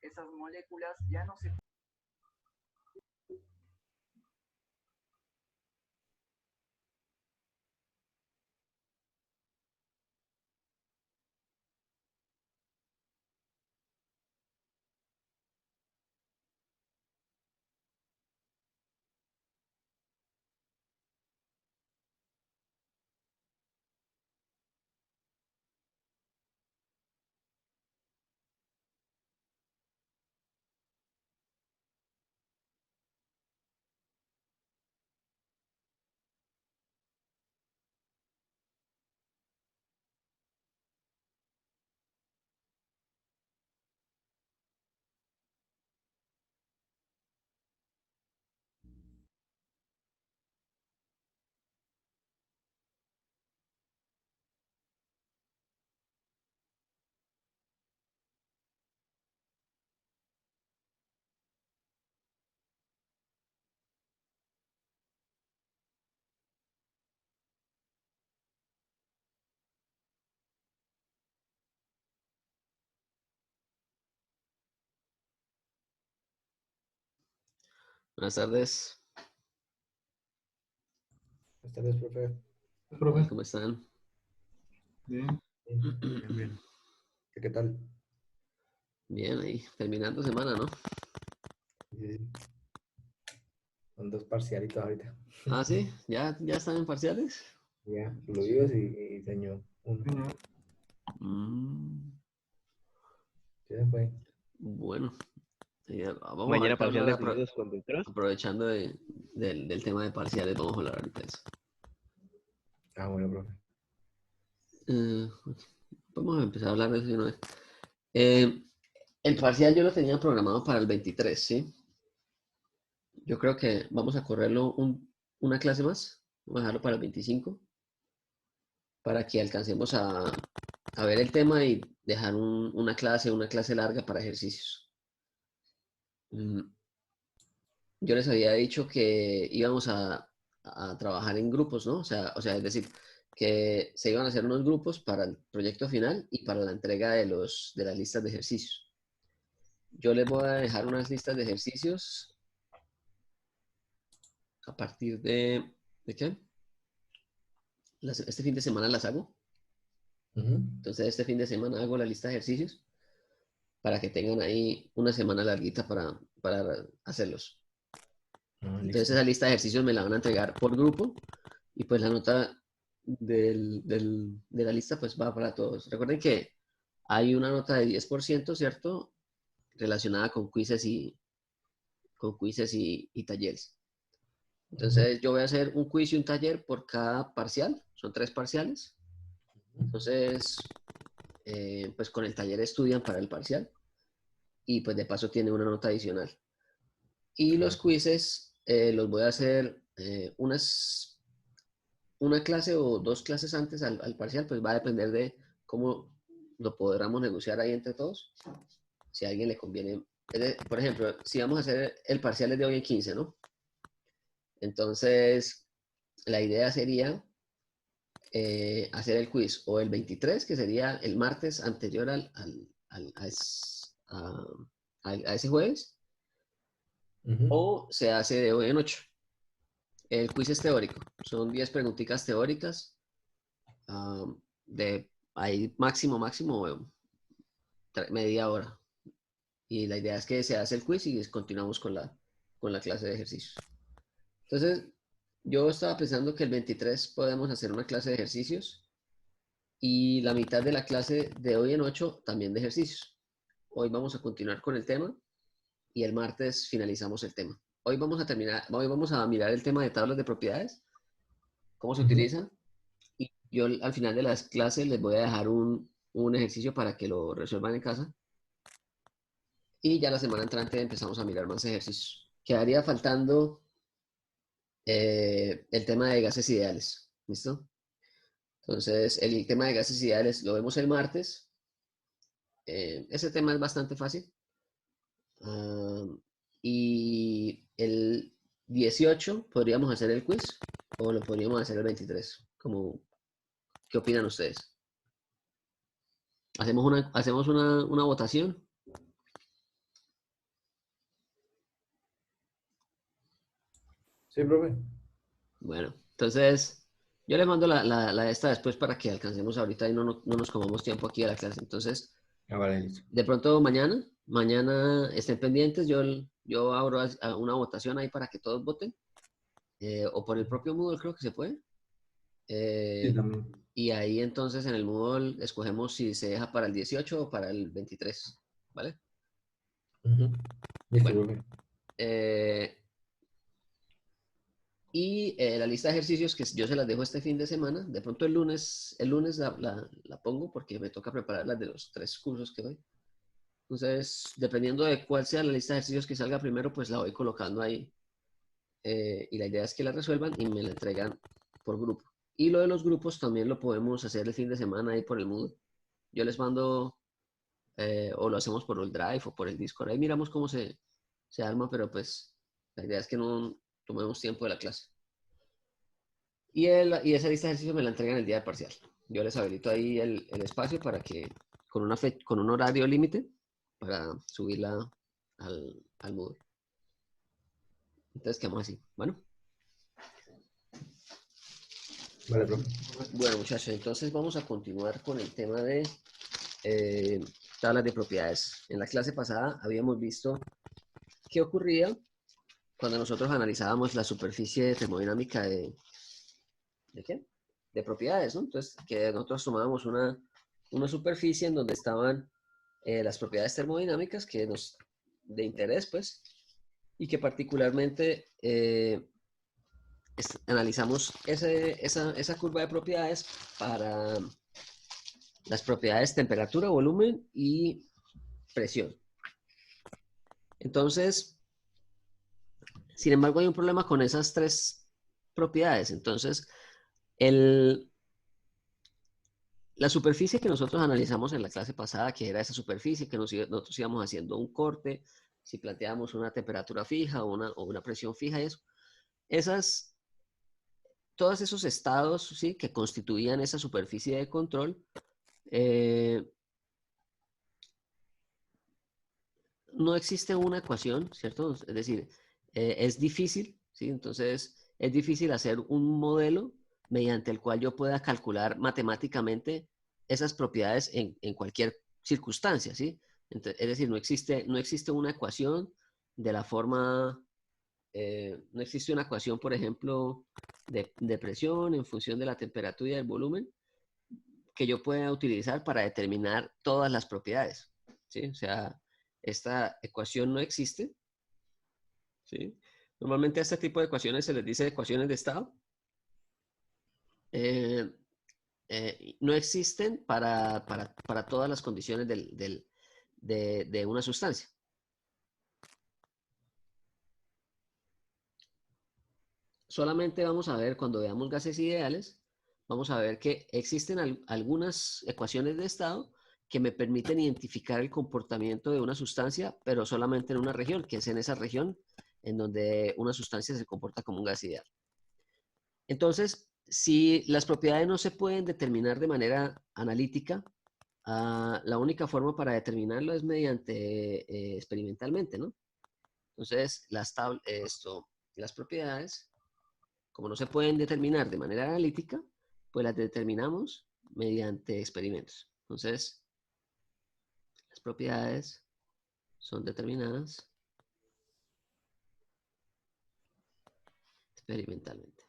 esas moléculas ya no se... Buenas tardes. Buenas tardes, profe. Profe, ¿Cómo están? bien. Bien, bien. ¿Qué tal? Bien, ahí, terminando semana, ¿no? Bien. Son dos parcialitos ahorita. Ah, sí, ya están en parciales. Ya, fluidos y diseño uno. Señor. Ya fue. Bueno, vamos a Mañana ahorita parcial hablar de fluidos conductores. aprovechando del tema de parciales, vamos a hablar ahorita de eso. Ah, bueno, profe. Vamos a empezar a hablar de eso de una vez. El parcial yo lo tenía programado para el 23, ¿sí? Yo creo que vamos a correrlo una clase más, vamos a dejarlo para el 25, para que alcancemos a ver el tema y dejar una clase larga para ejercicios. Yo les había dicho que íbamos a trabajar en grupos, ¿no? Es decir, que se iban a hacer unos grupos para el proyecto final y para la entrega de las listas de ejercicios. Yo les voy a dejar unas listas de ejercicios a partir ¿de qué? Este fin de semana las hago. Entonces, este fin de semana hago la lista de ejercicios para que tengan ahí una semana larguita para hacerlos. Entonces, Listo. esa lista de ejercicios me la van a entregar por grupo y pues la nota de la lista pues va para todos. Recuerden que hay una nota de 10%, ¿cierto? Relacionada con quizzes y talleres. Entonces, yo voy a hacer un quiz y un taller por cada parcial. Son 3 parciales. Entonces, pues con el taller estudian para el parcial y pues de paso tiene una nota adicional. Y los quizzes los voy a hacer una clase o 2 clases antes al parcial, pues va a depender de cómo lo podamos negociar ahí entre todos. Si a alguien le conviene, por ejemplo, si vamos a hacer el parcial es de hoy en 15, ¿no? Entonces, la idea sería hacer el quiz o el 23, que sería el martes anterior a ese jueves, o se hace de hoy en 8. El quiz es teórico, son 10 preguntitas teóricas, de ahí máximo media hora. Y la idea es que se hace el quiz y continuamos con la clase de ejercicios. Entonces, yo estaba pensando que el 23 podemos hacer una clase de ejercicios y la mitad de la clase de hoy en 8 también de ejercicios. Hoy vamos a continuar con el tema y el martes finalizamos el tema. Hoy vamos a mirar el tema de tablas de propiedades, cómo se utilizan, y yo al final de las clases les voy a dejar un ejercicio para que lo resuelvan en casa. Y ya la semana entrante empezamos a mirar más ejercicios. Quedaría faltando el tema de gases ideales. ¿Listo? Entonces, el tema de gases ideales lo vemos el martes. Ese tema es bastante fácil. Y el 18 podríamos hacer el quiz o lo podríamos hacer el 23. ¿Qué opinan ustedes? ¿Hacemos una votación? Sí, profe. Bueno, entonces yo le mando la esta después para que alcancemos ahorita y no nos comamos tiempo aquí a la clase. Entonces, Ah, vale, listo. de pronto mañana estén pendientes, yo abro una votación ahí para que todos voten, o por el propio Moodle creo que se puede. Sí, también. Y ahí entonces en el Moodle escogemos si se deja para el 18 o para el 23, ¿vale? Ujú. Listo, Bueno, profe. y la lista de ejercicios que yo se las dejo este fin de semana, de pronto el lunes la pongo porque me toca preparar las de los 3 cursos que doy. Entonces, dependiendo de cuál sea la lista de ejercicios que salga primero, pues la voy colocando ahí. Y la idea es que la resuelvan y me la entregan por grupo. Y lo de los grupos también lo podemos hacer el fin de semana ahí por el Moodle. Yo les mando, o lo hacemos por el Drive o por el Discord. Ahí miramos cómo se arma, pero pues la idea es que no tomemos tiempo de la clase. Y esa lista de ejercicios me la entregan el día de parcial. Yo les habilito ahí el espacio para que, con un horario límite, para subirla al Moodle. Entonces quedamos así. Bueno. Vale, profe. Bueno, muchachos, entonces vamos a continuar con el tema de tablas de propiedades. En la clase pasada habíamos visto qué ocurría cuando nosotros analizábamos la superficie termodinámica ¿de qué? De propiedades, ¿no? Entonces, que nosotros tomábamos una superficie en donde estaban las propiedades termodinámicas de interés, pues, y que particularmente analizamos esa curva de propiedades para las propiedades temperatura, volumen y presión. Entonces, sin embargo, hay un problema con esas 3 propiedades. Entonces, la superficie que nosotros analizamos en la clase pasada, que era esa superficie que nosotros íbamos haciendo un corte, si planteábamos una temperatura fija o una presión fija y eso, todos esos estados, ¿sí?, que constituían esa superficie de control, no existe una ecuación, ¿cierto? Es decir, es difícil, ¿sí? Entonces, es difícil hacer un modelo mediante el cual yo pueda calcular matemáticamente esas propiedades en cualquier circunstancia, ¿sí? Entonces, es decir, no existe una ecuación de la forma, no existe una ecuación, por ejemplo, de presión en función de la temperatura y del volumen que yo pueda utilizar para determinar todas las propiedades, ¿sí? O sea, esta ecuación no existe, ¿sí? Normalmente a este tipo de ecuaciones se les dice ecuaciones de estado. No existen para todas las condiciones de una sustancia. Solamente vamos a ver, cuando veamos gases ideales, vamos a ver que existen algunas ecuaciones de estado que me permiten identificar el comportamiento de una sustancia, pero solamente en una región, que es en esa región en donde una sustancia se comporta como un gas ideal. Entonces, si las propiedades no se pueden determinar de manera analítica, la única forma para determinarlo es mediante experimentalmente, ¿no? Entonces, las propiedades, como no se pueden determinar de manera analítica, pues las determinamos mediante experimentos. Entonces, las propiedades son determinadas experimentalmente.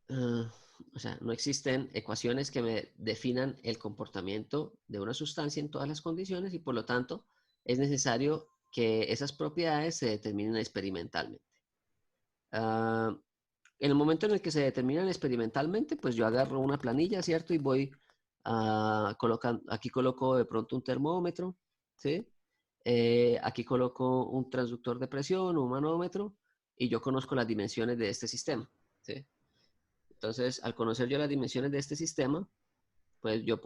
O sea, no existen ecuaciones que me definan el comportamiento de una sustancia en todas las condiciones y por lo tanto es necesario que esas propiedades se determinen experimentalmente. En el momento en el que se determinan experimentalmente, pues yo agarro una planilla, ¿cierto? Y voy aquí coloco de pronto un termómetro, ¿sí? Aquí coloco un transductor de presión, un manómetro, y yo conozco las dimensiones de este sistema, ¿sí? Entonces, al conocer yo las dimensiones de este sistema, pues yo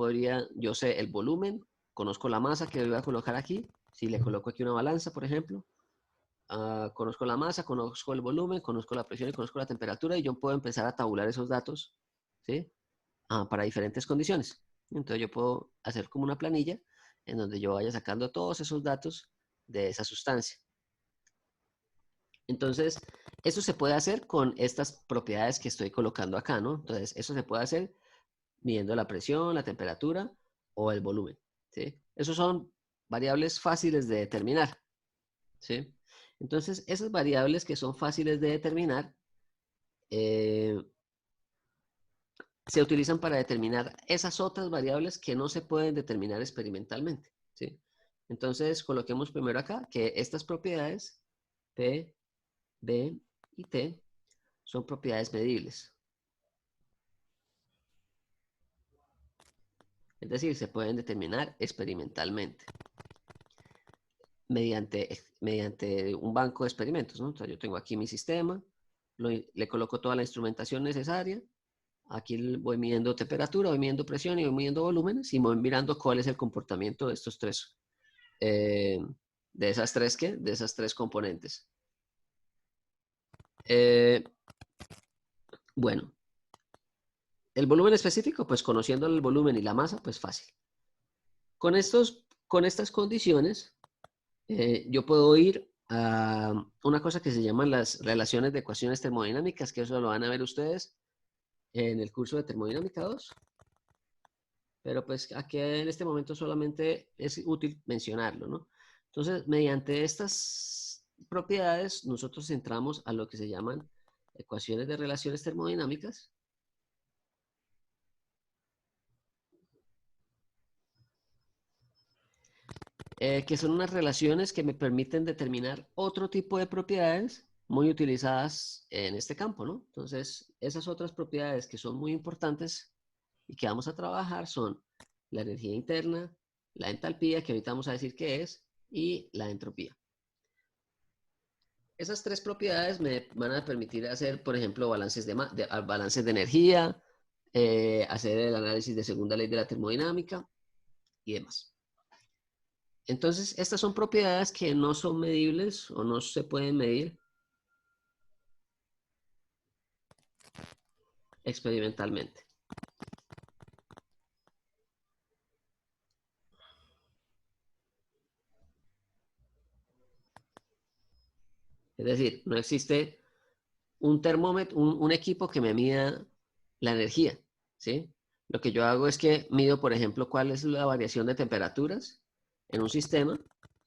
sé el volumen, conozco la masa que voy a colocar aquí, si le coloco aquí una balanza, por ejemplo, conozco la masa, conozco el volumen, conozco la presión y conozco la temperatura y yo puedo empezar a tabular esos datos, ¿sí? Para diferentes condiciones. Entonces yo puedo hacer como una planilla en donde yo vaya sacando todos esos datos de esa sustancia. Entonces, eso se puede hacer con estas propiedades que estoy colocando acá, ¿no? Entonces, eso se puede hacer midiendo la presión, la temperatura o el volumen, ¿sí? Esos son variables fáciles de determinar, ¿sí? Entonces, esas variables que son fáciles de determinar se utilizan para determinar esas otras variables que no se pueden determinar experimentalmente, ¿sí? Entonces, coloquemos primero acá que estas propiedades, P, B y T, son propiedades medibles. Es decir, se pueden determinar experimentalmente mediante un banco de experimentos, ¿no? Entonces, yo tengo aquí mi sistema, le coloco toda la instrumentación necesaria. Aquí voy midiendo temperatura, voy midiendo presión y voy midiendo volúmenes y voy mirando cuál es el comportamiento de estos tres, de esas tres, ¿qué? De esas tres componentes. Bueno, el volumen específico, pues conociendo el volumen y la masa, pues fácil. Con estas condiciones, yo puedo ir a una cosa que se llaman las relaciones de ecuaciones termodinámicas, que eso lo van a ver ustedes en el curso de termodinámica 2. Pero pues aquí en este momento solamente es útil mencionarlo, ¿no? Entonces, mediante estas propiedades, nosotros entramos a lo que se llaman ecuaciones de relaciones termodinámicas. Que son unas relaciones que me permiten determinar otro tipo de propiedades muy utilizadas en este campo, ¿no? Entonces, esas otras propiedades que son muy importantes y que vamos a trabajar son la energía interna, la entalpía, que ahorita vamos a decir qué es, y la entropía. Esas tres propiedades me van a permitir hacer, por ejemplo, balances de energía, hacer el análisis de segunda ley de la termodinámica y demás. Entonces, estas son propiedades que no son medibles o no se pueden medir experimentalmente. Es decir, no existe un termómetro, un equipo que me mida la energía, ¿sí? Lo que yo hago es que mido, por ejemplo, cuál es la variación de temperaturas en un sistema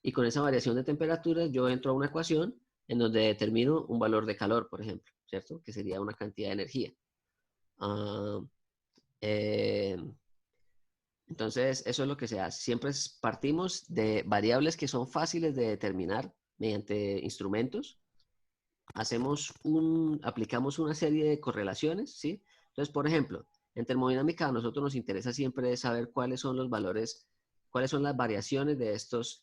y con esa variación de temperaturas yo entro a una ecuación en donde determino un valor de calor, por ejemplo, ¿cierto? Que sería una cantidad de energía. Entonces, eso es lo que se hace. Siempre partimos de variables que son fáciles de determinar mediante instrumentos. Aplicamos una serie de correlaciones, ¿sí? Entonces, por ejemplo, en termodinámica a nosotros nos interesa siempre saber cuáles son los valores, cuáles son las variaciones de estos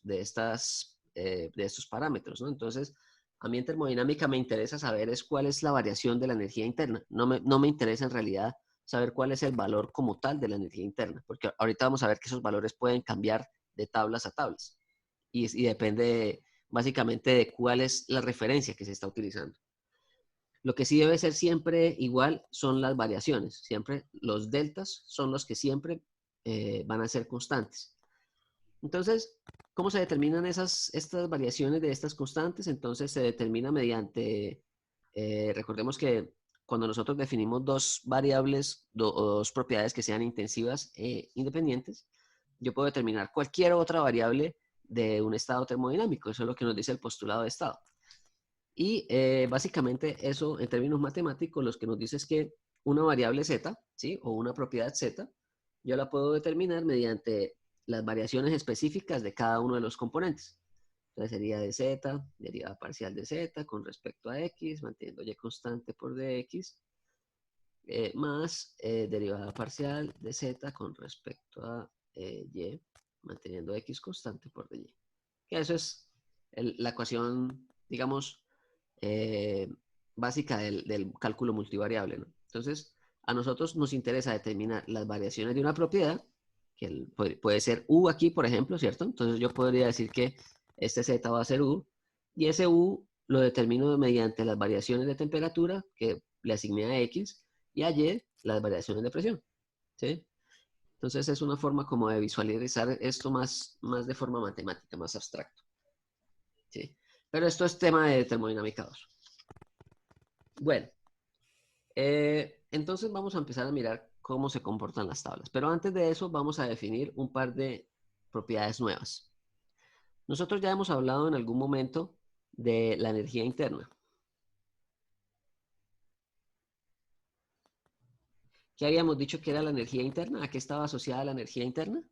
parámetros, ¿no? Entonces, a mí en termodinámica me interesa saber cuál es la variación de la energía interna. No me interesa en realidad saber cuál es el valor como tal de la energía interna, porque ahorita vamos a ver que esos valores pueden cambiar de tablas a tablas y depende básicamente de cuál es la referencia que se está utilizando. Lo que sí debe ser siempre igual son las variaciones. Siempre los deltas son los que siempre van a ser constantes. Entonces, ¿cómo se determinan estas variaciones de estas constantes? Entonces se determina mediante, recordemos que cuando nosotros definimos dos variables o dos propiedades que sean intensivas e independientes, yo puedo determinar cualquier otra variable de un estado termodinámico. Eso es lo que nos dice el postulado de estado. Y básicamente eso, en términos matemáticos, lo que nos dice es que una variable z, ¿sí? O una propiedad z, yo la puedo determinar mediante las variaciones específicas de cada uno de los componentes. Entonces sería de z, derivada parcial de z con respecto a x, manteniendo y constante por dx, más derivada parcial de z con respecto a y, manteniendo x constante por dy. Que eso es la ecuación, digamos, básica del cálculo multivariable, ¿no? Entonces, a nosotros nos interesa determinar las variaciones de una propiedad, que puede ser u aquí, por ejemplo, ¿cierto? Entonces yo podría decir que este z va a ser u, y ese u lo determino mediante las variaciones de temperatura que le asigné a x, y a y las variaciones de presión, ¿sí? Entonces es una forma como de visualizar esto más de forma matemática, más abstracto. ¿Sí? Pero esto es tema de termodinámica 2. Bueno, entonces vamos a empezar a mirar cómo se comportan las tablas. Pero antes de eso vamos a definir un par de propiedades nuevas. Nosotros ya hemos hablado en algún momento de la energía interna. ¿Qué habíamos dicho que era la energía interna? ¿A qué estaba asociada la energía interna?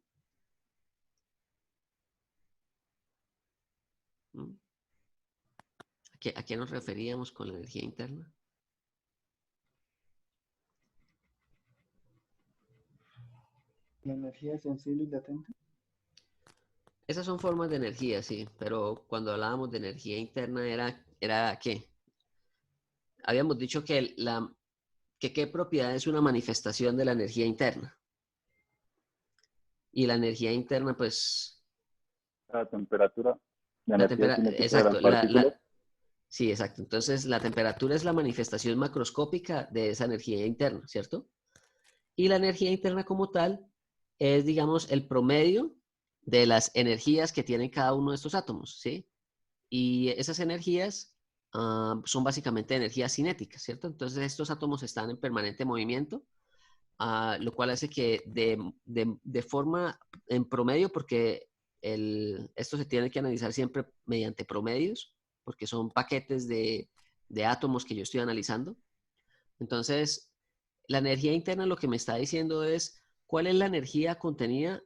¿Mm? ¿A qué nos referíamos con la energía interna? La energía sensible y latente. Esas son formas de energía, sí, pero cuando hablábamos de energía interna era ¿qué? Habíamos dicho que qué propiedad es una manifestación de la energía interna. Y la energía interna, pues, La temperatura, la energía cinética de las exacto, partículas. sí, exacto. Entonces, la temperatura es la manifestación macroscópica de esa energía interna, ¿cierto? Y la energía interna como tal es, digamos, el promedio de las energías que tienen cada uno de estos átomos, ¿sí? Y esas energías son básicamente energías cinéticas, ¿cierto? Entonces, estos átomos están en permanente movimiento, lo cual hace que de forma en promedio, porque esto se tiene que analizar siempre mediante promedios, porque son paquetes de átomos que yo estoy analizando. Entonces, la energía interna lo que me está diciendo es cuál es la energía contenida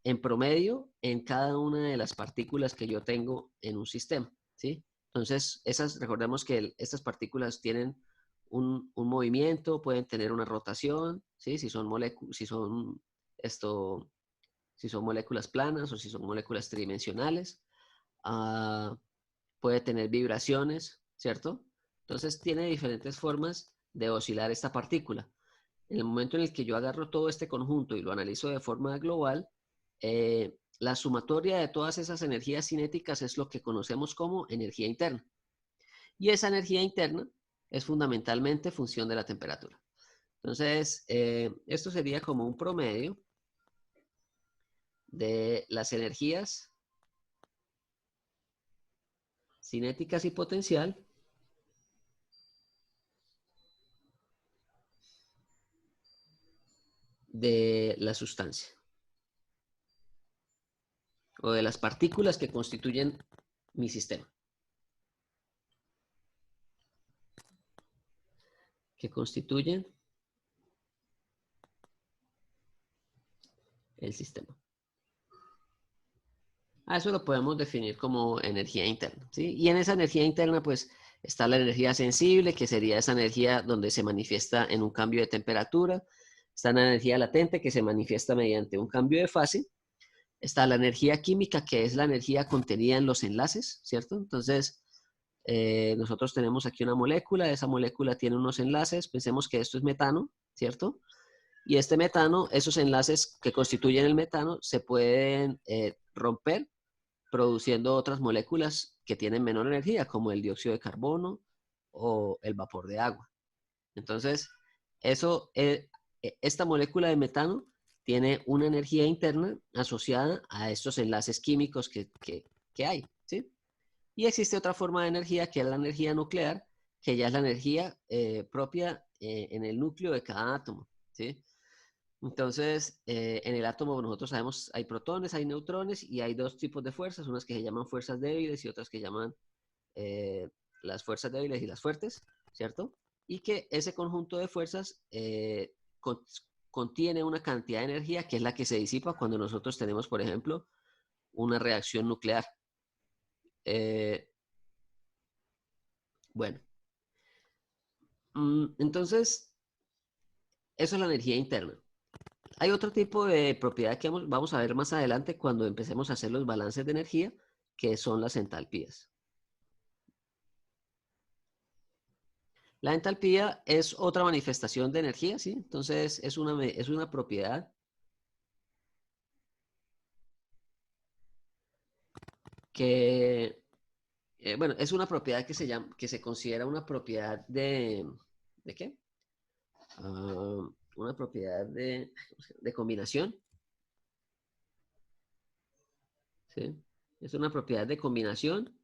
en promedio en cada una de las partículas que yo tengo en un sistema, ¿sí? Entonces, recordemos que estas partículas tienen un movimiento, pueden tener una rotación, ¿sí? Si son moléculas planas o si son moléculas tridimensionales. Puede tener vibraciones, ¿cierto? Entonces tiene diferentes formas de oscilar esta partícula. En el momento en el que yo agarro todo este conjunto y lo analizo de forma global, la sumatoria de todas esas energías cinéticas es lo que conocemos como energía interna. Y esa energía interna es fundamentalmente función de la temperatura. Entonces, esto sería como un promedio de las energías cinéticas y potencial de la sustancia o de las partículas que constituyen mi sistema. Que constituyen el sistema. Eso lo podemos definir como energía interna, ¿sí? Y en esa energía interna, pues, está la energía sensible, que sería esa energía donde se manifiesta en un cambio de temperatura. Está la energía latente, que se manifiesta mediante un cambio de fase. Está la energía química, que es la energía contenida en los enlaces, ¿cierto? Entonces, nosotros tenemos aquí una molécula, esa molécula tiene unos enlaces, pensemos que esto es metano, ¿cierto? Y este metano, esos enlaces que constituyen el metano, se pueden romper produciendo otras moléculas que tienen menor energía, como el dióxido de carbono o el vapor de agua. Entonces, esta molécula de metano tiene una energía interna asociada a estos enlaces químicos que hay, ¿sí? Y existe otra forma de energía que es la energía nuclear, que ya es la energía propia en el núcleo de cada átomo, ¿sí? Entonces, en el átomo nosotros sabemos hay protones, hay neutrones y hay dos tipos de fuerzas, unas que se llaman fuerzas débiles y otras que llaman las fuerzas débiles y las fuertes, ¿cierto? Y que ese conjunto de fuerzas contiene una cantidad de energía que es la que se disipa cuando nosotros tenemos, por ejemplo, una reacción nuclear. Bueno, entonces, eso es la energía interna. Hay otro tipo de propiedad que vamos a ver más adelante cuando empecemos a hacer los balances de energía, que son las entalpías. La entalpía es otra manifestación de energía, ¿sí? Entonces, es una propiedad que, bueno, es una propiedad que se considera una propiedad ¿de qué? Una propiedad de combinación, ¿sí? Es una propiedad de combinación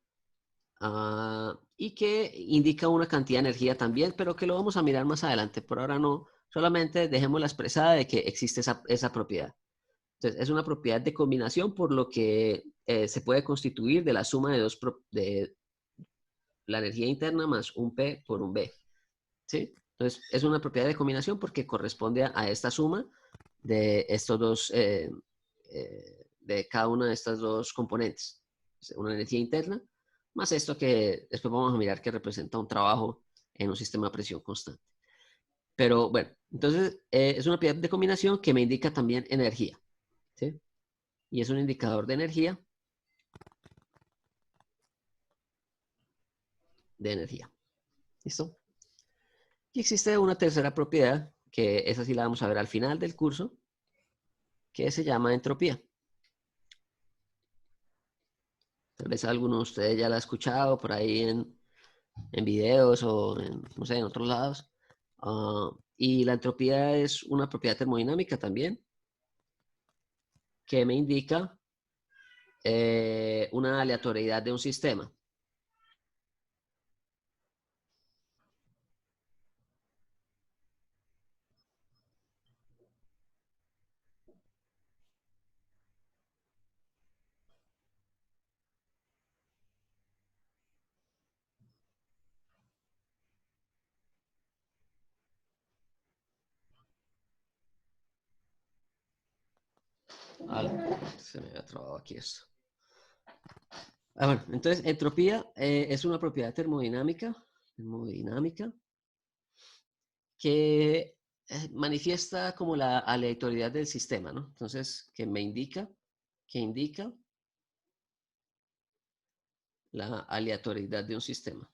y que indica una cantidad de energía también, pero que lo vamos a mirar más adelante. Por ahora no, solamente dejémosla expresada de que existe esa propiedad. Entonces, es una propiedad de combinación, por lo que se puede constituir de la suma de la energía interna más un P por un B. ¿Sí? Entonces, es una propiedad de combinación porque corresponde a esta suma de estos dos, de cada una de estas dos componentes. Una energía interna, más esto que después vamos a mirar que representa un trabajo en un sistema de presión constante. Pero bueno, entonces es una propiedad de combinación que me indica también energía. ¿Sí? Y es un indicador de energía. ¿Listo? Y existe una tercera propiedad, que esa sí la vamos a ver al final del curso, que se llama entropía. Tal vez alguno de ustedes ya la ha escuchado por ahí en videos o no sé, en otros lados. Y la entropía es una propiedad termodinámica también, que me indica una aleatoriedad de un sistema. Se me había trabado aquí esto. Bueno, entonces entropía es una propiedad termodinámica que manifiesta como la aleatoriedad del sistema, ¿no? Entonces, que indica la aleatoriedad de un sistema.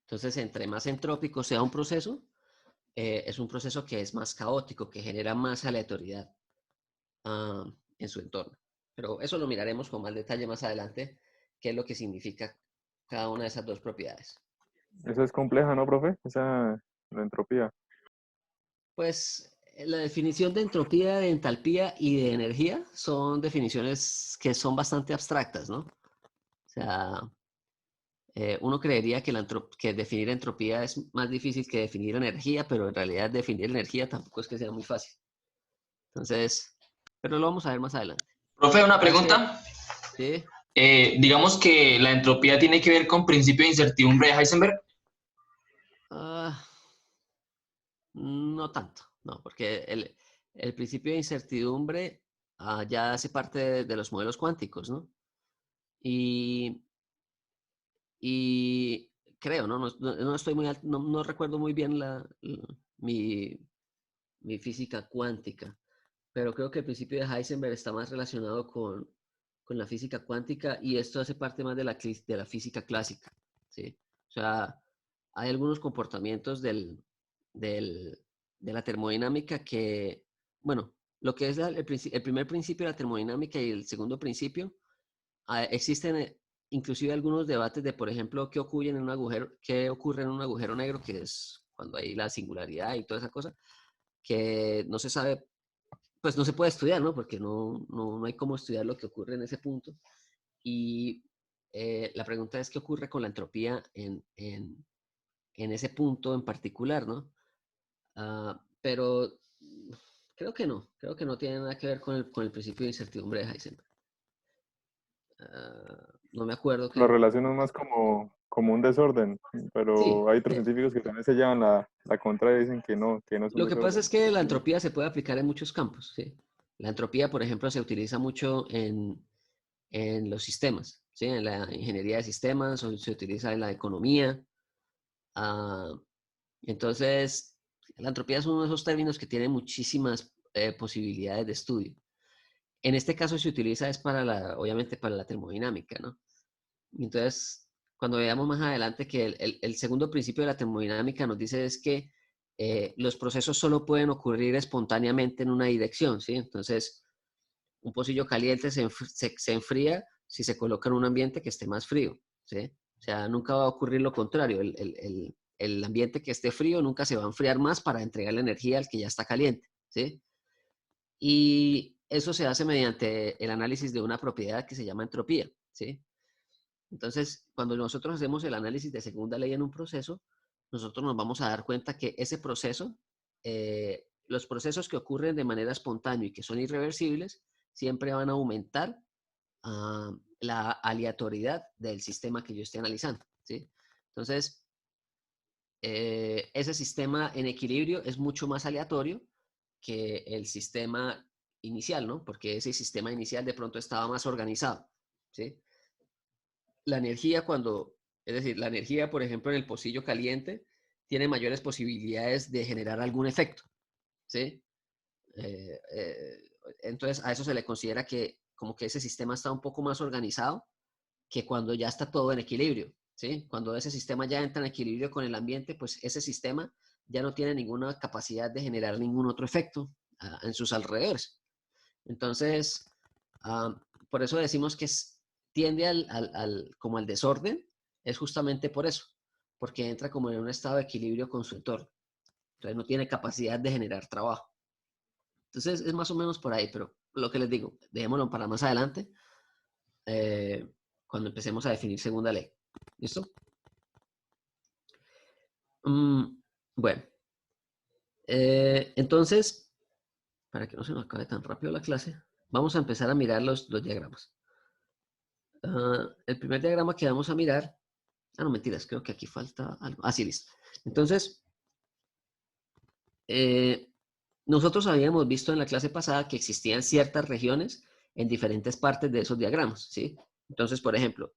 Entonces, entre más entrópico sea un proceso, es un proceso que es más caótico, que genera más aleatoriedad en su entorno. Pero eso lo miraremos con más detalle más adelante, qué es lo que significa cada una de esas dos propiedades. Eso es compleja, ¿no, profe? La entropía. Pues la definición de entropía, de entalpía y de energía son definiciones que son bastante abstractas, ¿no? O sea, uno creería que definir entropía es más difícil que definir energía, pero en realidad definir energía tampoco es que sea muy fácil. Entonces, pero lo vamos a ver más adelante. Profe, una pregunta. ¿Sí? Digamos que la entropía tiene que ver con principio de incertidumbre de Heisenberg. No tanto, no, porque el principio de incertidumbre ya hace parte de los modelos cuánticos, ¿no? Y creo, ¿no? No estoy no recuerdo muy bien mi física cuántica, pero creo que el principio de Heisenberg está más relacionado con la física cuántica y esto hace parte más de la física clásica, ¿sí? O sea, hay algunos comportamientos de la termodinámica que, bueno, lo que es el primer principio de la termodinámica y el segundo principio, existen inclusive algunos debates de, por ejemplo, qué ocurre en un agujero negro, que es cuando hay la singularidad y toda esa cosa, que no se sabe, pues no se puede estudiar, ¿no? Porque no hay cómo estudiar lo que ocurre en ese punto. Y la pregunta es qué ocurre con la entropía en ese punto en particular, ¿no? Pero creo que no tiene nada que ver con el principio de incertidumbre de Heisenberg. No me acuerdo. Lo relaciono más como un desorden, pero Sí, hay otros científicos que también se llevan la contra y dicen que no es un lo que pasa desorden. es que la entropía se puede aplicar en muchos campos, ¿sí? La entropía, por ejemplo, se utiliza mucho en los sistemas, ¿sí? En la ingeniería de sistemas, o se utiliza en la economía. Entonces, la entropía es uno de esos términos que tiene muchísimas posibilidades de estudio. En este caso se utiliza es obviamente para la termodinámica, ¿no? Entonces, cuando veamos más adelante que el segundo principio de la termodinámica nos dice es que los procesos solo pueden ocurrir espontáneamente en una dirección, ¿sí? Entonces, un pocillo caliente se enfría si se coloca en un ambiente que esté más frío, ¿sí? O sea, nunca va a ocurrir lo contrario. el ambiente que esté frío nunca se va a enfriar más para entregar la energía al que ya está caliente, ¿sí? Y eso se hace mediante el análisis de una propiedad que se llama entropía, ¿sí? Entonces, cuando nosotros hacemos el análisis de segunda ley en un proceso, nosotros nos vamos a dar cuenta que ese proceso, los procesos que ocurren de manera espontánea y que son irreversibles, siempre van a aumentar la aleatoriedad del sistema que yo esté analizando, ¿sí? Entonces, ese sistema en equilibrio es mucho más aleatorio que el sistema inicial, ¿no? Porque ese sistema inicial de pronto estaba más organizado, ¿sí? La energía es decir, la energía, por ejemplo, en el pocillo caliente, tiene mayores posibilidades de generar algún efecto, ¿sí? Entonces, a eso se le considera que como que ese sistema está un poco más organizado que cuando ya está todo en equilibrio, ¿sí? Cuando ese sistema ya entra en equilibrio con el ambiente, pues ese sistema ya no tiene ninguna capacidad de generar ningún otro efecto en sus alrededores. Entonces, por eso decimos que tiende como al desorden, es justamente por eso, porque entra como en un estado de equilibrio con su entorno. Entonces no tiene capacidad de generar trabajo. Entonces es más o menos por ahí, pero lo que les digo, dejémoslo para más adelante, cuando empecemos a definir segunda ley. ¿Listo? Bueno, entonces, para que no se nos acabe tan rápido la clase, vamos a empezar a mirar los diagramas. El primer diagrama que vamos a mirar, no, mentiras, creo que aquí falta algo. Sí, listo. Entonces, nosotros habíamos visto en la clase pasada que existían ciertas regiones en diferentes partes de esos diagramas, ¿sí? Entonces, por ejemplo,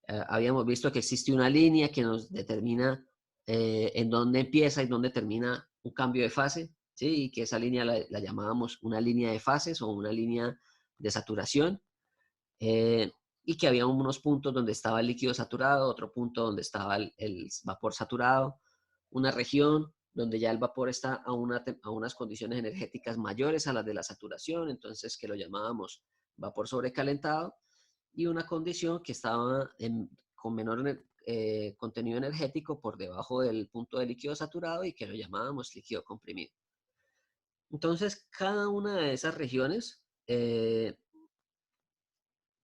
habíamos visto que existe una línea que nos determina en dónde empieza y dónde termina un cambio de fase, ¿sí? Y que esa línea la llamábamos una línea de fases o una línea de saturación. Y que había unos puntos donde estaba el líquido saturado, otro punto donde estaba el vapor saturado, una región donde ya el vapor está a unas condiciones energéticas mayores a las de la saturación, entonces que lo llamábamos vapor sobrecalentado, y una condición que estaba con menor contenido energético por debajo del punto de líquido saturado y que lo llamábamos líquido comprimido. Entonces, cada una de esas regiones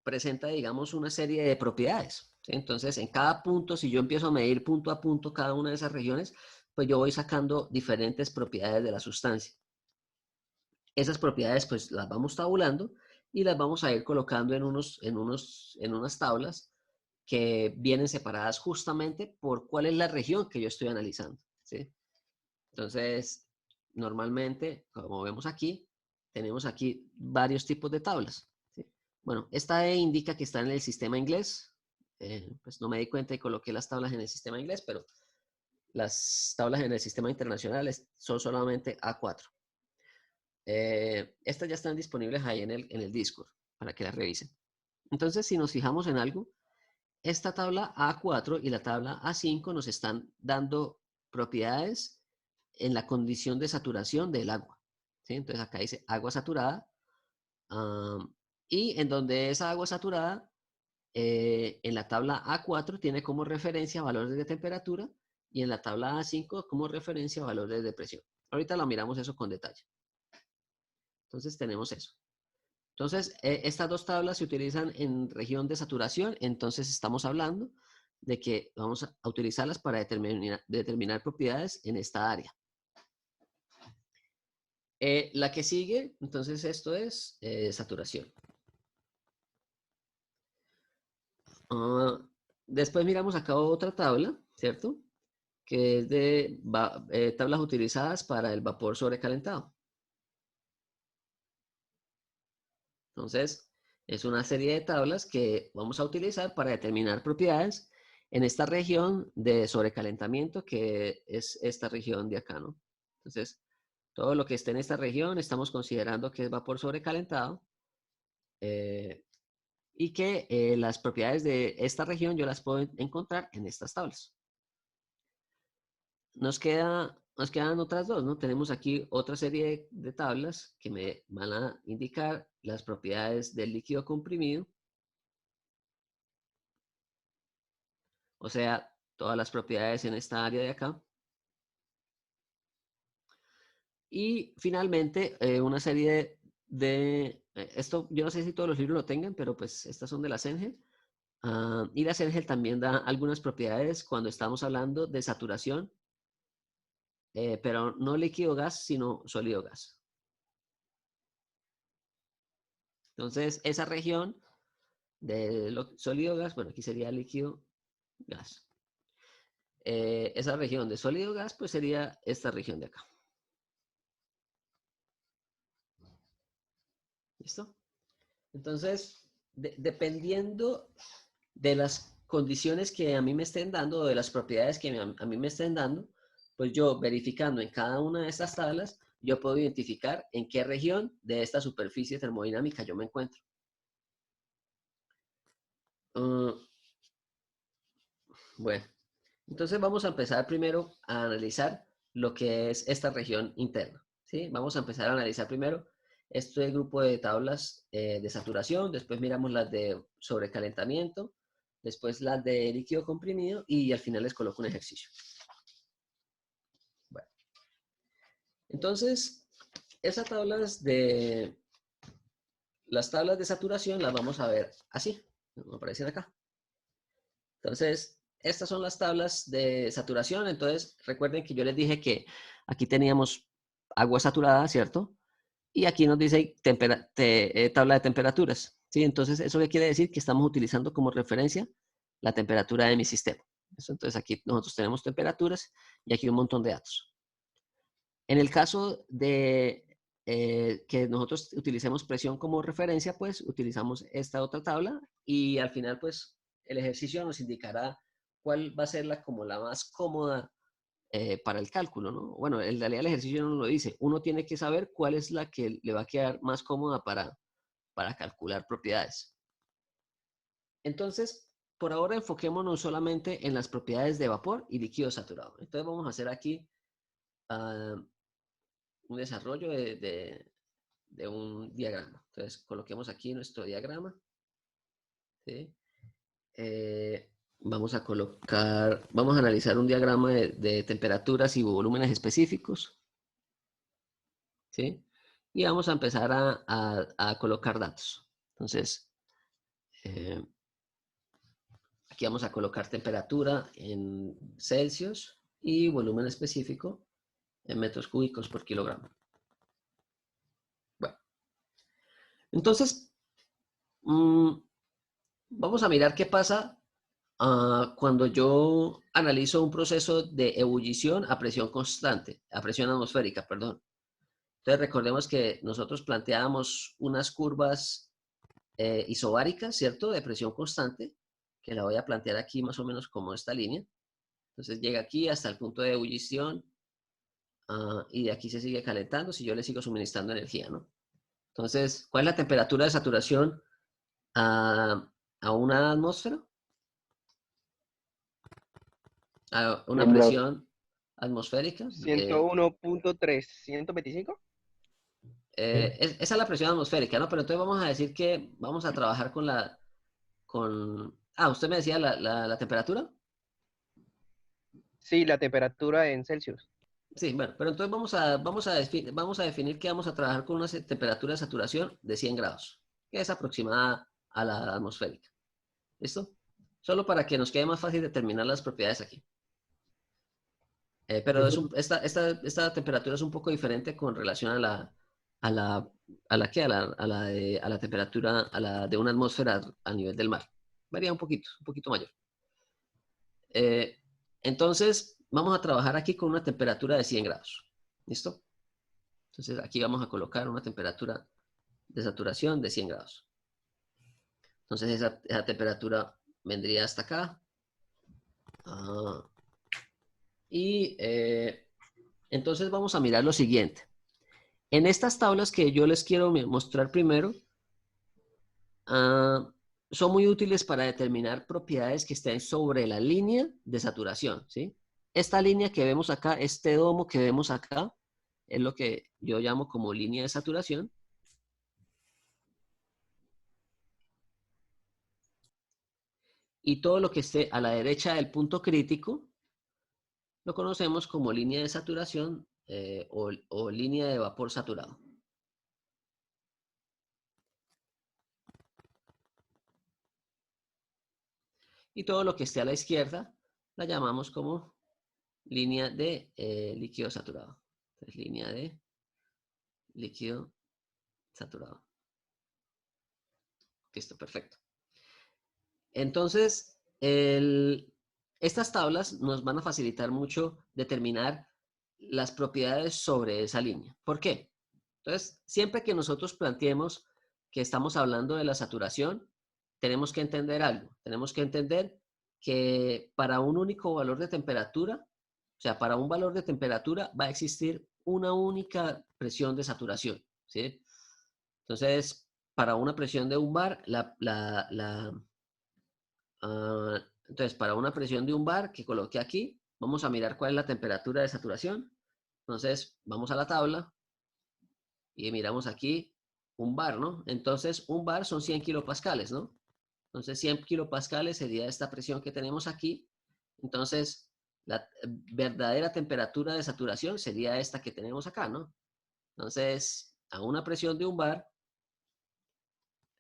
presenta, digamos, una serie de propiedades, ¿sí? Entonces, en cada punto, si yo empiezo a medir punto a punto cada una de esas regiones, pues yo voy sacando diferentes propiedades de la sustancia. Esas propiedades, pues, las vamos tabulando y las vamos a ir colocando en unas tablas que vienen separadas justamente por cuál es la región que yo estoy analizando, ¿sí? Entonces, normalmente, como vemos aquí, tenemos aquí varios tipos de tablas. Bueno, esta indica que está en el sistema inglés. Pues no me di cuenta y coloqué las tablas en el sistema inglés, pero las tablas en el sistema internacional son solamente A4. Estas ya están disponibles ahí en el Discord para que las revisen. Entonces, si nos fijamos en algo, esta tabla A4 y la tabla A5 nos están dando propiedades en la condición de saturación del agua, ¿sí? Entonces acá dice agua saturada. Y en donde esa agua saturada, en la tabla A4 tiene como referencia valores de temperatura y en la tabla A5 como referencia valores de presión. Ahorita lo miramos eso con detalle. Entonces tenemos eso. Entonces, estas dos tablas se utilizan en región de saturación, entonces estamos hablando de que vamos a utilizarlas para determinar propiedades en esta área. La que sigue, entonces esto es saturación. Después miramos acá otra tabla, ¿cierto? Que es de tablas utilizadas para el vapor sobrecalentado. Entonces, es una serie de tablas que vamos a utilizar para determinar propiedades en esta región de sobrecalentamiento, que es esta región de acá, ¿no? Entonces, todo lo que esté en esta región estamos considerando que es vapor sobrecalentado. Y que las propiedades de esta región yo las puedo encontrar en estas tablas. Nos quedan otras dos, ¿no? Tenemos aquí otra serie de tablas que me van a indicar las propiedades del líquido comprimido. O sea, todas las propiedades en esta área de acá. Y finalmente, una serie esto yo no sé si todos los libros lo tengan, pero pues estas son de la Cengel. Y la Cengel también da algunas propiedades cuando estamos hablando de saturación, pero no líquido gas, sino sólido gas. Entonces, esa región de sólido gas, bueno, aquí sería líquido gas. Esa región de sólido gas, pues sería esta región de acá. ¿Listo? Entonces, dependiendo de las condiciones que a mí me estén dando, o de las propiedades que a mí me estén dando, pues yo verificando en cada una de estas tablas, yo puedo identificar en qué región de esta superficie termodinámica yo me encuentro. Bueno, entonces vamos a empezar primero a analizar lo que es esta región interna, ¿sí? Vamos a empezar a analizar primero este grupo de tablas de saturación, después miramos las de sobrecalentamiento, después las de líquido comprimido y al final les coloco un ejercicio. Bueno, entonces, las tablas de saturación las vamos a ver así, como aparecen acá. Entonces, estas son las tablas de saturación. Entonces, recuerden que yo les dije que aquí teníamos agua saturada, ¿cierto? Y aquí nos dice tabla de temperaturas, ¿sí? Entonces, ¿eso qué quiere decir? Que estamos utilizando como referencia la temperatura de mi sistema. Entonces, aquí nosotros tenemos temperaturas y aquí un montón de datos. En el caso de que nosotros utilicemos presión como referencia, pues utilizamos esta otra tabla y al final, pues, el ejercicio nos indicará cuál va a ser como la más cómoda para el cálculo, ¿no? Bueno, en realidad el ejercicio no lo dice. Uno tiene que saber cuál es la que le va a quedar más cómoda para calcular propiedades. Entonces, por ahora enfoquémonos solamente en las propiedades de vapor y líquido saturado. Entonces vamos a hacer aquí un desarrollo de un diagrama. Entonces coloquemos aquí nuestro diagrama, ¿sí? Vamos a analizar un diagrama de temperaturas y volúmenes específicos, ¿sí? Y vamos a empezar a colocar datos. Entonces, aquí vamos a colocar temperatura en Celsius y volumen específico en metros cúbicos por kilogramo. Bueno, entonces, vamos a mirar qué pasa cuando yo analizo un proceso de ebullición a presión constante, a presión atmosférica, perdón. Entonces recordemos que nosotros planteábamos unas curvas isobáricas, ¿cierto? De presión constante, que la voy a plantear aquí más o menos como esta línea. Entonces llega aquí hasta el punto de ebullición y de aquí se sigue calentando si yo le sigo suministrando energía, ¿no? Entonces, ¿cuál es la temperatura de saturación a una atmósfera? A una presión atmosférica. 101.3, 125. Esa es la presión atmosférica, ¿no? Pero entonces vamos a decir que vamos a trabajar usted me decía la temperatura. Sí, la temperatura en Celsius. Sí, bueno, pero entonces vamos a definir que vamos a trabajar con una temperatura de saturación de 100 grados, que es aproximada a la atmosférica. ¿Listo? Solo para que nos quede más fácil determinar las propiedades aquí. Pero esta temperatura es un poco diferente con relación a la temperatura de una atmósfera a nivel del mar. Varía un poquito mayor. Entonces, vamos a trabajar aquí con una temperatura de 100 grados. ¿Listo? Entonces, aquí vamos a colocar una temperatura de saturación de 100 grados. Entonces, esa temperatura vendría hasta acá. Entonces vamos a mirar lo siguiente. En estas tablas que yo les quiero mostrar primero, son muy útiles para determinar propiedades que estén sobre la línea de saturación, ¿sí? Esta línea que vemos acá, este domo que vemos acá, es lo que yo llamo como línea de saturación. Y todo lo que esté a la derecha del punto crítico lo conocemos como línea de saturación o línea de vapor saturado. Y todo lo que esté a la izquierda la llamamos como línea de líquido saturado. Entonces, línea de líquido saturado. Listo, perfecto. Entonces, estas tablas nos van a facilitar mucho determinar las propiedades sobre esa línea. ¿Por qué? Entonces, siempre que nosotros planteemos que estamos hablando de la saturación, tenemos que entender algo. Tenemos que entender que para un único valor de temperatura, o sea, para un valor de temperatura va a existir una única presión de saturación, ¿sí? Entonces, para una presión de un bar, entonces, para una presión de un bar que coloqué aquí, vamos a mirar cuál es la temperatura de saturación. Entonces, vamos a la tabla y miramos aquí un bar, ¿no? Entonces, un bar son 100 kilopascales, ¿no? Entonces, 100 kilopascales sería esta presión que tenemos aquí. Entonces, la verdadera temperatura de saturación sería esta que tenemos acá, ¿no? Entonces, a una presión de un bar,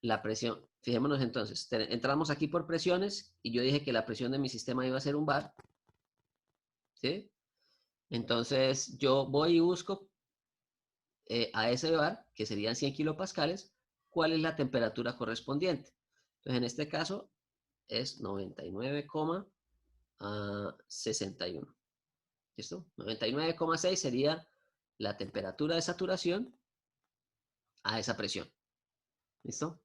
la presión, fijémonos entonces, entramos aquí por presiones y yo dije que la presión de mi sistema iba a ser un bar, ¿sí? Entonces, yo voy y busco a ese bar, que serían 100 kilopascales, cuál es la temperatura correspondiente. Entonces, en este caso, es 99,61. ¿Listo? 99,6 sería la temperatura de saturación a esa presión. ¿Listo?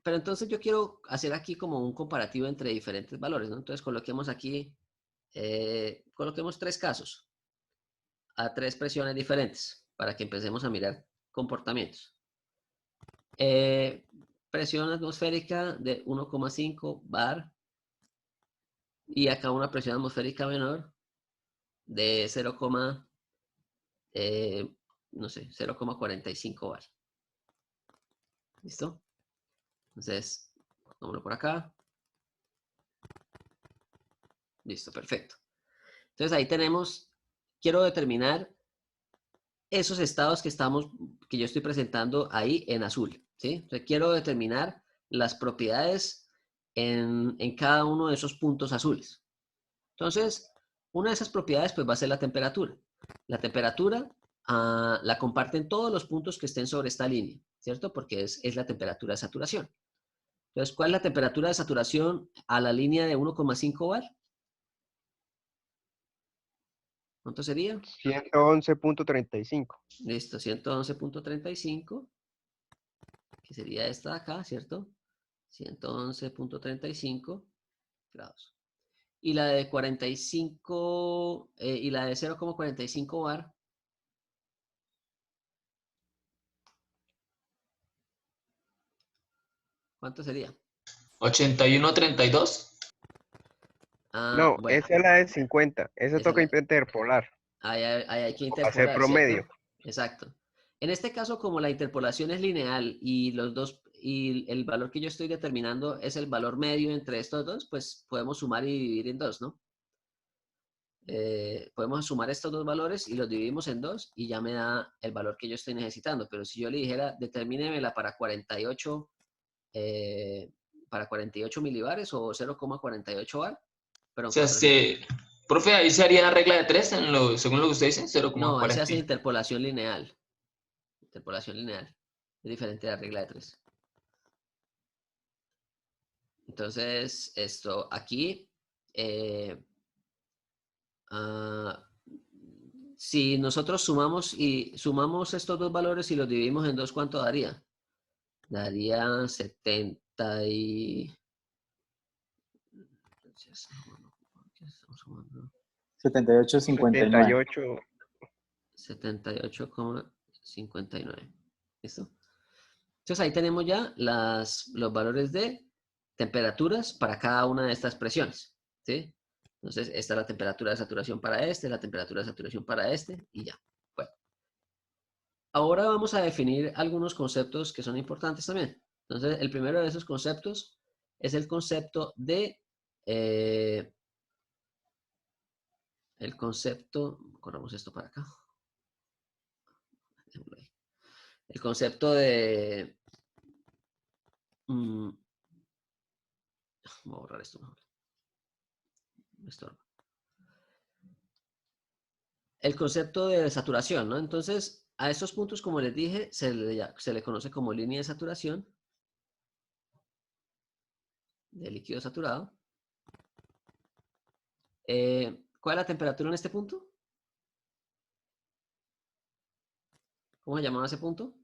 Pero entonces yo quiero hacer aquí como un comparativo entre diferentes valores, ¿no? Entonces coloquemos aquí, coloquemos 3 casos a 3 presiones diferentes para que empecemos a mirar comportamientos. Presión atmosférica de 1,5 bar y acá una presión atmosférica menor de 0,45 bar. ¿Listo? Entonces, pongámoslo por acá. Listo, perfecto. Entonces ahí tenemos, quiero determinar esos estados que yo estoy presentando ahí en azul, ¿sí? Entonces quiero determinar las propiedades en cada uno de esos puntos azules. Entonces, una de esas propiedades pues va a ser la temperatura. La temperatura la comparten todos los puntos que estén sobre esta línea, ¿cierto? Porque es la temperatura de saturación. Entonces, ¿cuál es la temperatura de saturación a la línea de 1,5 bar? ¿Cuánto sería? 111.35. Listo, 111.35, que sería esta de acá, ¿cierto? 111.35 grados. Y la de 45, y la de 0,45 bar. ¿Cuánto sería? 81.32. No, Bueno, esa es la de 50. Esa esa toca es la- interpolar. hay que Para hacer interpolar, promedio. ¿cierto? Exacto. En este caso, como la interpolación es lineal y el valor que yo estoy determinando es el valor medio entre estos dos, pues podemos sumar y dividir en 2, ¿no? Podemos sumar estos dos valores y los dividimos en 2 y ya me da el valor que yo estoy necesitando. Pero si yo le dijera, determínemela para 48 milibares o 0,48 bar. O sea, profe, ahí se haría la regla de 3 según lo que usted dice, No, ahí se hace 0,40. interpolación lineal. Interpolación lineal. Es diferente a la regla de 3. Entonces, esto aquí, si nosotros sumamos estos dos valores y los dividimos en 2, ¿cuánto daría? Daría 70 y... 78.59. 78,59. ¿Listo? Entonces ahí tenemos ya los valores de temperaturas para cada una de estas presiones, ¿sí? Entonces esta es la temperatura de saturación para este, la temperatura de saturación para este y ya. Bueno. Ahora vamos a definir algunos conceptos que son importantes también. Entonces el primero de esos conceptos es el concepto de, corramos esto para acá. El concepto de, voy a borrar esto mejor. Me estorba. El concepto de saturación, ¿no? Entonces, a estos puntos, como les dije, se le conoce como línea de saturación de líquido saturado. ¿Cuál es la temperatura en este punto? ¿Cómo se llamaba ese punto?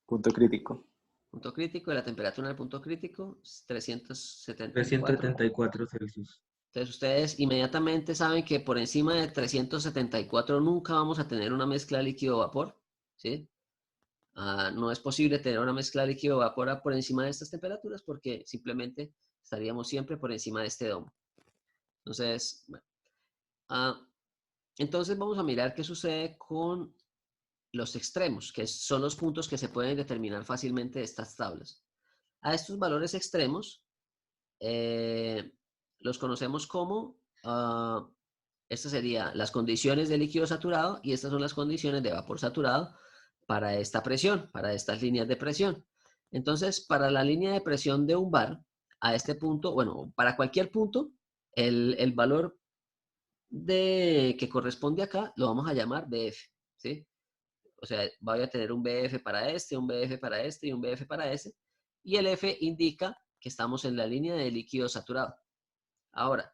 Punto crítico. Punto crítico, y la temperatura del punto crítico es 374. 374 Celsius. Entonces ustedes inmediatamente saben que por encima de 374 nunca vamos a tener una mezcla líquido-vapor, ¿sí? No es posible tener una mezcla líquido-vapor por encima de estas temperaturas porque simplemente estaríamos siempre por encima de este domo. Entonces, bueno. Entonces vamos a mirar qué sucede con los extremos, que son los puntos que se pueden determinar fácilmente de estas tablas. A estos valores extremos los conocemos como, estas serían las condiciones de líquido saturado y estas son las condiciones de vapor saturado para esta presión, para estas líneas de presión. Entonces, para la línea de presión de un bar, a este punto, bueno, para cualquier punto, el valor que corresponde acá lo vamos a llamar BF, ¿sí? O sea, voy a tener un BF para este, un BF para este y un BF para ese. Y el F indica que estamos en la línea de líquido saturado. Ahora,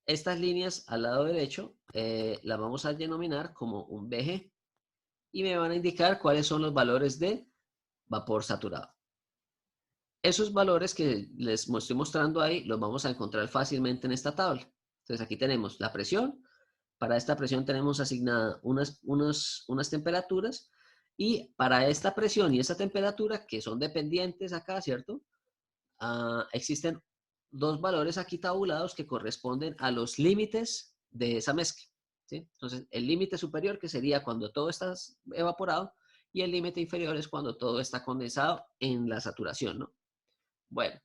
estas líneas al lado derecho las vamos a denominar como un BG y me van a indicar cuáles son los valores de vapor saturado. Esos valores que les estoy mostrando ahí los vamos a encontrar fácilmente en esta tabla. Entonces aquí tenemos la presión. Para esta presión tenemos asignada unas temperaturas y para esta presión y esta temperatura que son dependientes acá, ¿cierto? Existen dos valores aquí tabulados que corresponden a los límites de esa mezcla, ¿sí? Entonces, el límite superior que sería cuando todo está evaporado y el límite inferior es cuando todo está condensado en la saturación, ¿no? Bueno,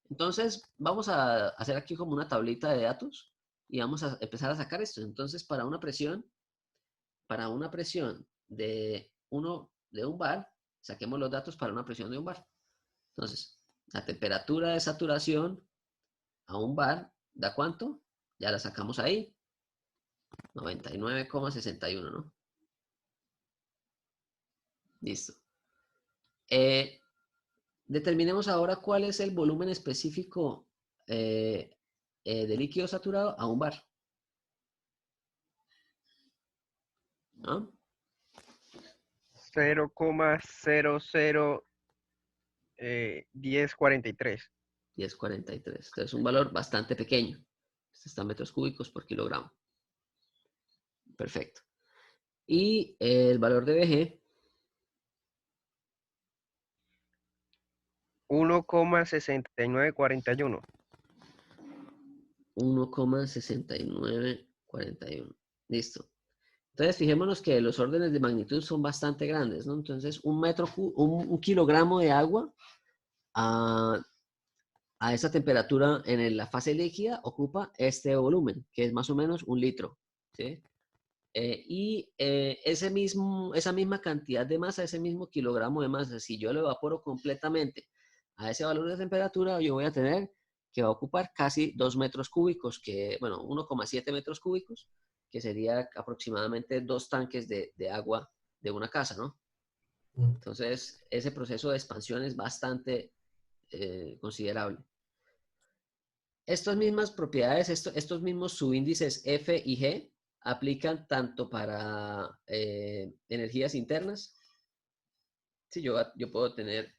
entonces vamos a hacer aquí como una tablita de datos y vamos a empezar a sacar esto. Entonces, para una presión de un bar, saquemos los datos para una presión de un bar. Entonces, la temperatura de saturación a un bar da ¿cuánto? Ya la sacamos ahí. 99,61, ¿no? Listo. Determinemos ahora cuál es el volumen específico de líquido saturado a un bar. ¿No? 0,001043. 1043. Entonces, un valor bastante pequeño. Este está en metros cúbicos por kilogramo. Perfecto. Y el valor de BG. 1,6941. 1,6941. Listo. Entonces, fijémonos que los órdenes de magnitud son bastante grandes, ¿no? Entonces, un kilogramo de agua a esa temperatura en la fase líquida ocupa este volumen, que es más o menos 1 litro, ¿sí? Esa misma cantidad de masa, ese mismo kilogramo de masa, si yo lo evaporo completamente a ese valor de temperatura, yo voy a tener que va a ocupar casi 2 metros cúbicos, 1,7 metros cúbicos, que sería aproximadamente 2 tanques de agua de una casa, ¿no? Entonces, ese proceso de expansión es bastante considerable. Estas mismas propiedades, estos mismos subíndices F y G, aplican tanto para energías internas. Sí, yo puedo tener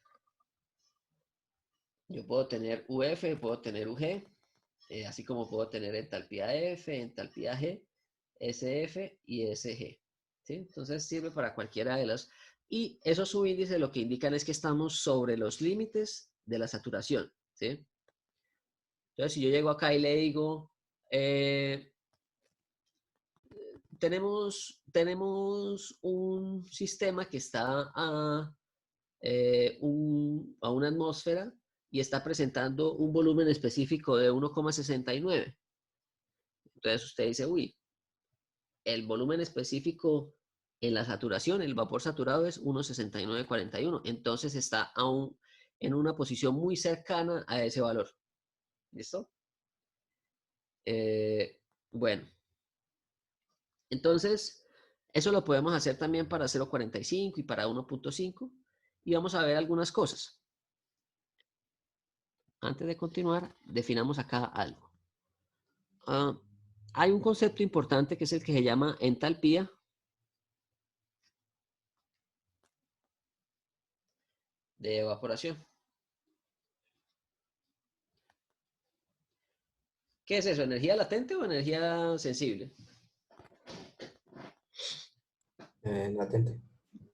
UF, puedo tener UG, así como puedo tener entalpía F, entalpía G, SF y SG. ¿Sí? Entonces sirve para cualquiera de las. Y esos subíndices lo que indican es que estamos sobre los límites de la saturación. ¿Sí? Entonces, si yo llego acá y le digo, tenemos un sistema que está a una atmósfera y está presentando un volumen específico de 1,69. Entonces usted dice, uy, el volumen específico en la saturación, el vapor saturado es 1,6941. Entonces está aún en una posición muy cercana a ese valor. ¿Listo? Bueno. Entonces, eso lo podemos hacer también para 0,45 y para 1,5. Y vamos a ver algunas cosas. Antes de continuar, definamos acá algo. Hay un concepto importante que es el que se llama entalpía. De evaporación. ¿Qué es eso? ¿Energía latente o energía sensible? Latente.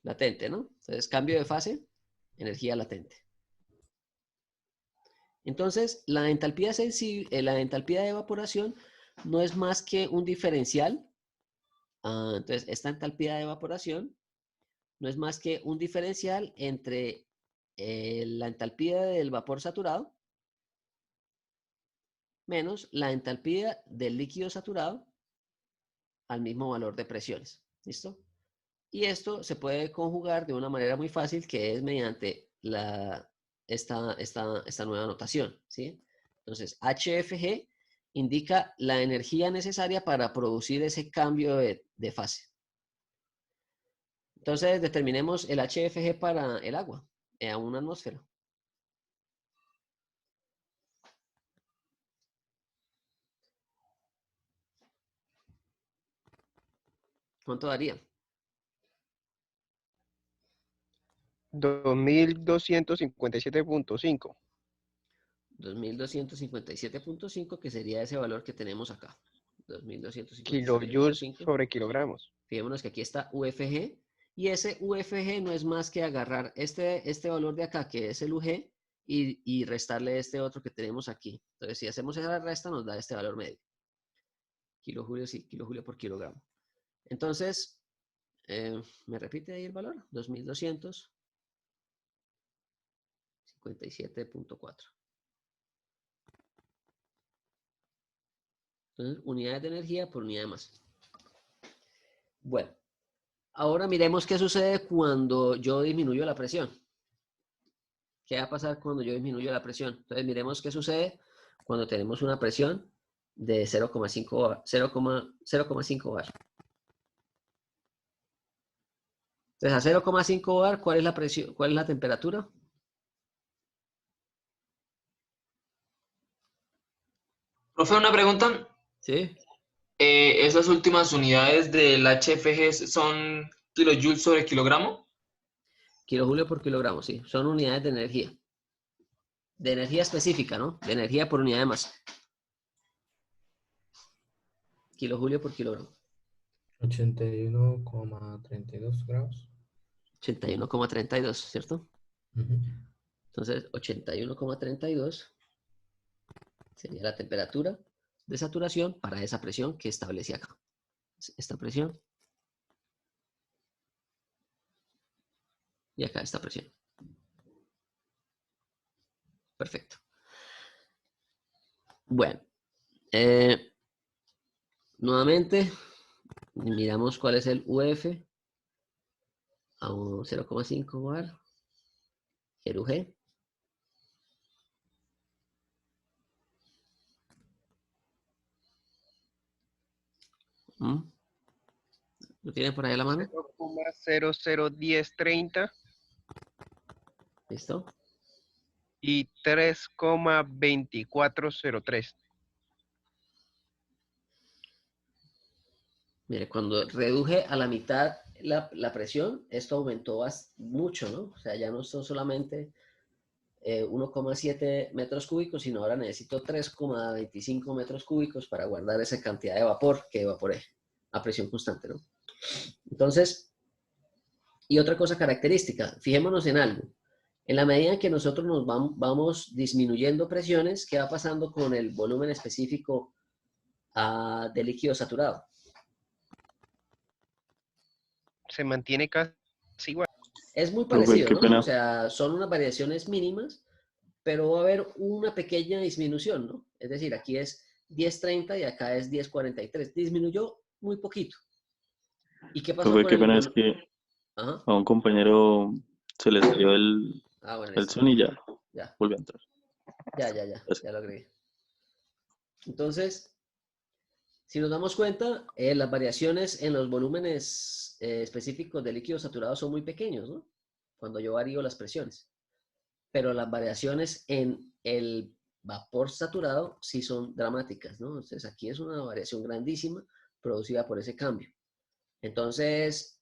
Latente, ¿no? Entonces, cambio de fase, energía latente. Entonces, la entalpía de evaporación no es más que un diferencial. Entonces, esta entalpía de evaporación no es más que un diferencial entre la entalpía del vapor saturado menos la entalpía del líquido saturado al mismo valor de presiones. ¿Listo? Y esto se puede conjugar de una manera muy fácil, que es mediante esta nueva notación, ¿sí? Entonces, HFG indica la energía necesaria para producir ese cambio de fase. Entonces, determinemos el HFG para el agua, a una atmósfera. ¿Cuánto daría? 2257.5. 2257.5, que sería ese valor que tenemos acá. 2257.5. Kilojoules sobre kilogramos. Fijémonos que aquí está UFG. Y ese UFG no es más que agarrar este valor de acá, que es el UG, y restarle este otro que tenemos aquí. Entonces, si hacemos esa resta, nos da este valor medio. Kilojoule, sí, kilojoule por kilogramo. Entonces, ¿me repite ahí el valor? 2257.4. Entonces, unidades de energía por unidad de masa. Bueno, ahora miremos qué sucede cuando yo disminuyo la presión. ¿Qué va a pasar cuando yo disminuyo la presión? Entonces, miremos qué sucede cuando tenemos una presión de 0,5 bar. 0,5 bar. Entonces, a 0,5 bar, ¿cuál es la presión? ¿Cuál es la temperatura? Profe, una pregunta. ¿Sí? ¿Esas últimas unidades del HFG son kilojoules sobre kilogramo? Kilojoule por kilogramo, sí. Son unidades de energía. De energía específica, ¿no? De energía por unidad de masa. Kilojoule por kilogramo. 81,32 grados. 81,32, ¿cierto? Ujú. Entonces, 81,32 sería la temperatura de saturación para esa presión que establecí acá. Esta presión. Y acá esta presión. Perfecto. Bueno. Nuevamente, miramos cuál es el UF a 0,5 bar. El UG. ¿Lo tienen por ahí a la mano? 0,001030 ¿Listo? y 3,2403. Mire, cuando reduje a la mitad la presión, esto aumentó mucho, ¿no? O sea, ya no son solamente 1,7 metros cúbicos, sino ahora necesito 3,25 metros cúbicos para guardar esa cantidad de vapor que evaporé a presión constante, ¿no? Entonces, y otra cosa característica, fijémonos en algo. En la medida en que nosotros nos vamos disminuyendo presiones, ¿qué va pasando con el volumen específico de líquido saturado? Se mantiene casi igual. Es muy Profe, parecido, qué ¿no? pena. O sea, son unas variaciones mínimas, pero va a haber una pequeña disminución, ¿no? Es decir, aquí es 10.30 y acá es 10.43. Disminuyó muy poquito. ¿Y qué pasó Profe, con qué el pena, es volumen? que Ajá. a un compañero se le salió Ah, bueno, el listo. son y ya Ya, volvió a entrar. ya lo agregué. Entonces, si nos damos cuenta, las variaciones en los volúmenes específicos de líquidos saturados son muy pequeños, ¿no? Cuando yo varío las presiones. Pero las variaciones en el vapor saturado sí son dramáticas, ¿no? Entonces, aquí es una variación grandísima producida por ese cambio. Entonces,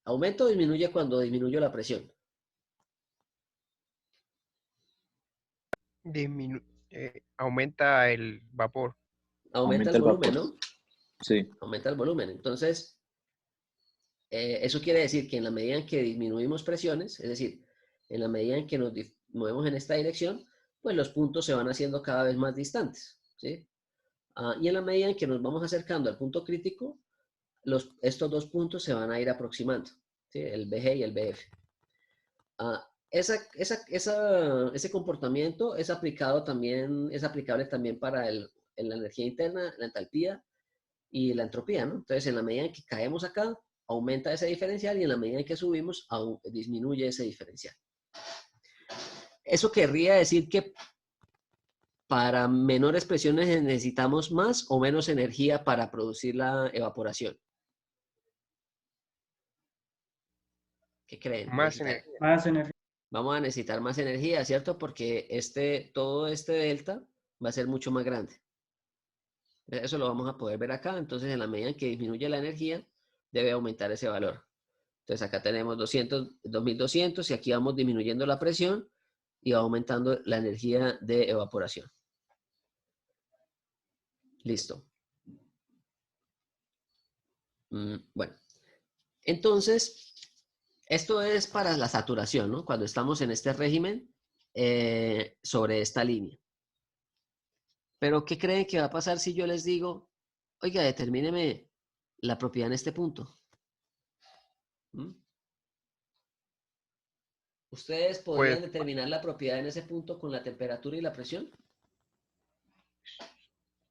aumenta o disminuye cuando disminuyo la presión. Aumenta el vapor. Aumenta el el volumen, vapor. ¿no? Sí. Aumenta el volumen. Entonces, eso quiere decir que en la medida en que disminuimos presiones, es decir, en la medida en que nos movemos en esta dirección, pues los puntos se van haciendo cada vez más distantes, ¿sí? Y en la medida en que nos vamos acercando al punto crítico, estos dos puntos se van a ir aproximando, ¿sí? El BG y el BF. Ese comportamiento es aplicable también para la energía interna, la entalpía y la entropía, ¿no? Entonces, en la medida en que caemos acá, aumenta ese diferencial y en la medida en que subimos, disminuye ese diferencial. Eso querría decir que para menores presiones necesitamos más o menos energía para producir la evaporación. ¿Qué creen? Más energía. Más energía. Vamos a necesitar más energía, ¿cierto? Porque todo este delta va a ser mucho más grande. Eso lo vamos a poder ver acá. Entonces, en la medida en que disminuye la energía, debe aumentar ese valor. Entonces, acá tenemos 2200 y aquí vamos disminuyendo la presión y va aumentando la energía de evaporación. Listo. Bueno, entonces, esto es para la saturación, ¿no? Cuando estamos en este régimen sobre esta línea. Pero, ¿qué creen que va a pasar si yo les digo, oiga, determíneme la propiedad en este punto? ¿Ustedes podrían Pues determinar la propiedad en ese punto con la temperatura y la presión?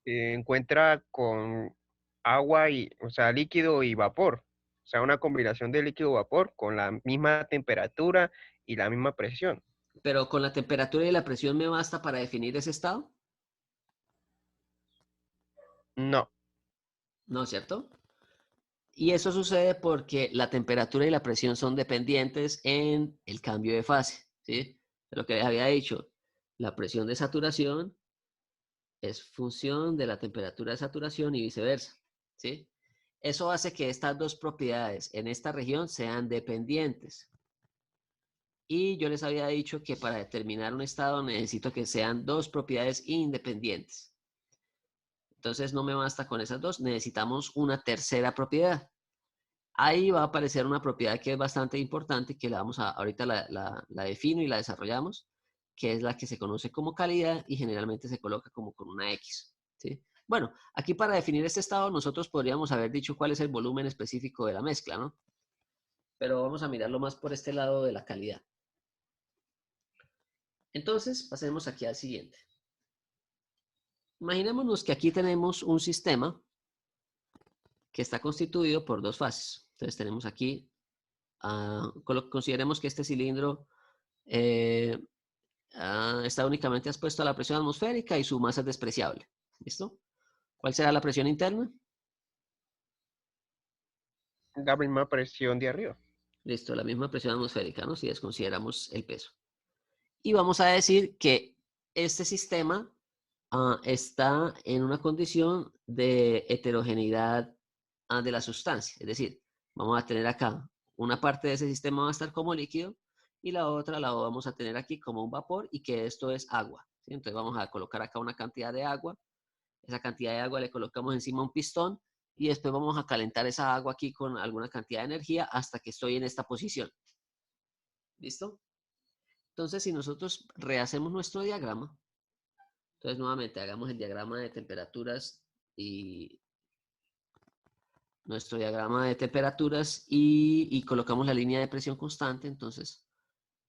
encuentra con agua o sea, líquido y vapor. O sea, una combinación de líquido-vapor con la misma temperatura y la misma presión. Pero con la temperatura y la presión me basta para definir ese estado. No. ¿No, cierto? Y eso sucede porque la temperatura y la presión son dependientes en el cambio de fase, ¿sí? Lo que les había dicho, la presión de saturación es función de la temperatura de saturación y viceversa, ¿sí? Eso hace que estas dos propiedades en esta región sean dependientes. Y yo les había dicho que para determinar un estado necesito que sean dos propiedades independientes. Entonces no me basta con esas dos, necesitamos una tercera propiedad. Ahí va a aparecer una propiedad que es bastante importante, que ahorita la defino y la desarrollamos, que es la que se conoce como calidad y generalmente se coloca como con una X, ¿sí? Bueno, aquí para definir este estado nosotros podríamos haber dicho cuál es el volumen específico de la mezcla, ¿no? Pero vamos a mirarlo más por este lado de la calidad. Entonces, pasemos aquí al siguiente. Imaginémonos que aquí tenemos un sistema que está constituido por dos fases. Entonces tenemos aquí, consideremos que este cilindro está únicamente expuesto a la presión atmosférica y su masa es despreciable. ¿Listo? ¿Cuál será la presión interna? La misma presión de arriba. Listo, la misma presión atmosférica, ¿no? Si desconsideramos el peso. Y vamos a decir que este sistema está en una condición de heterogeneidad de la sustancia. Es decir, vamos a tener acá una parte de ese sistema va a estar como líquido y la otra la vamos a tener aquí como un vapor y que esto es agua, ¿sí? Entonces vamos a colocar acá una cantidad de agua. Esa cantidad de agua le colocamos encima un pistón y después vamos a calentar esa agua aquí con alguna cantidad de energía hasta que estoy en esta posición. ¿Listo? Entonces, si nosotros rehacemos nuestro diagrama, entonces nuevamente hagamos el diagrama de temperaturas y nuestro diagrama de temperaturas y colocamos la línea de presión constante. Entonces,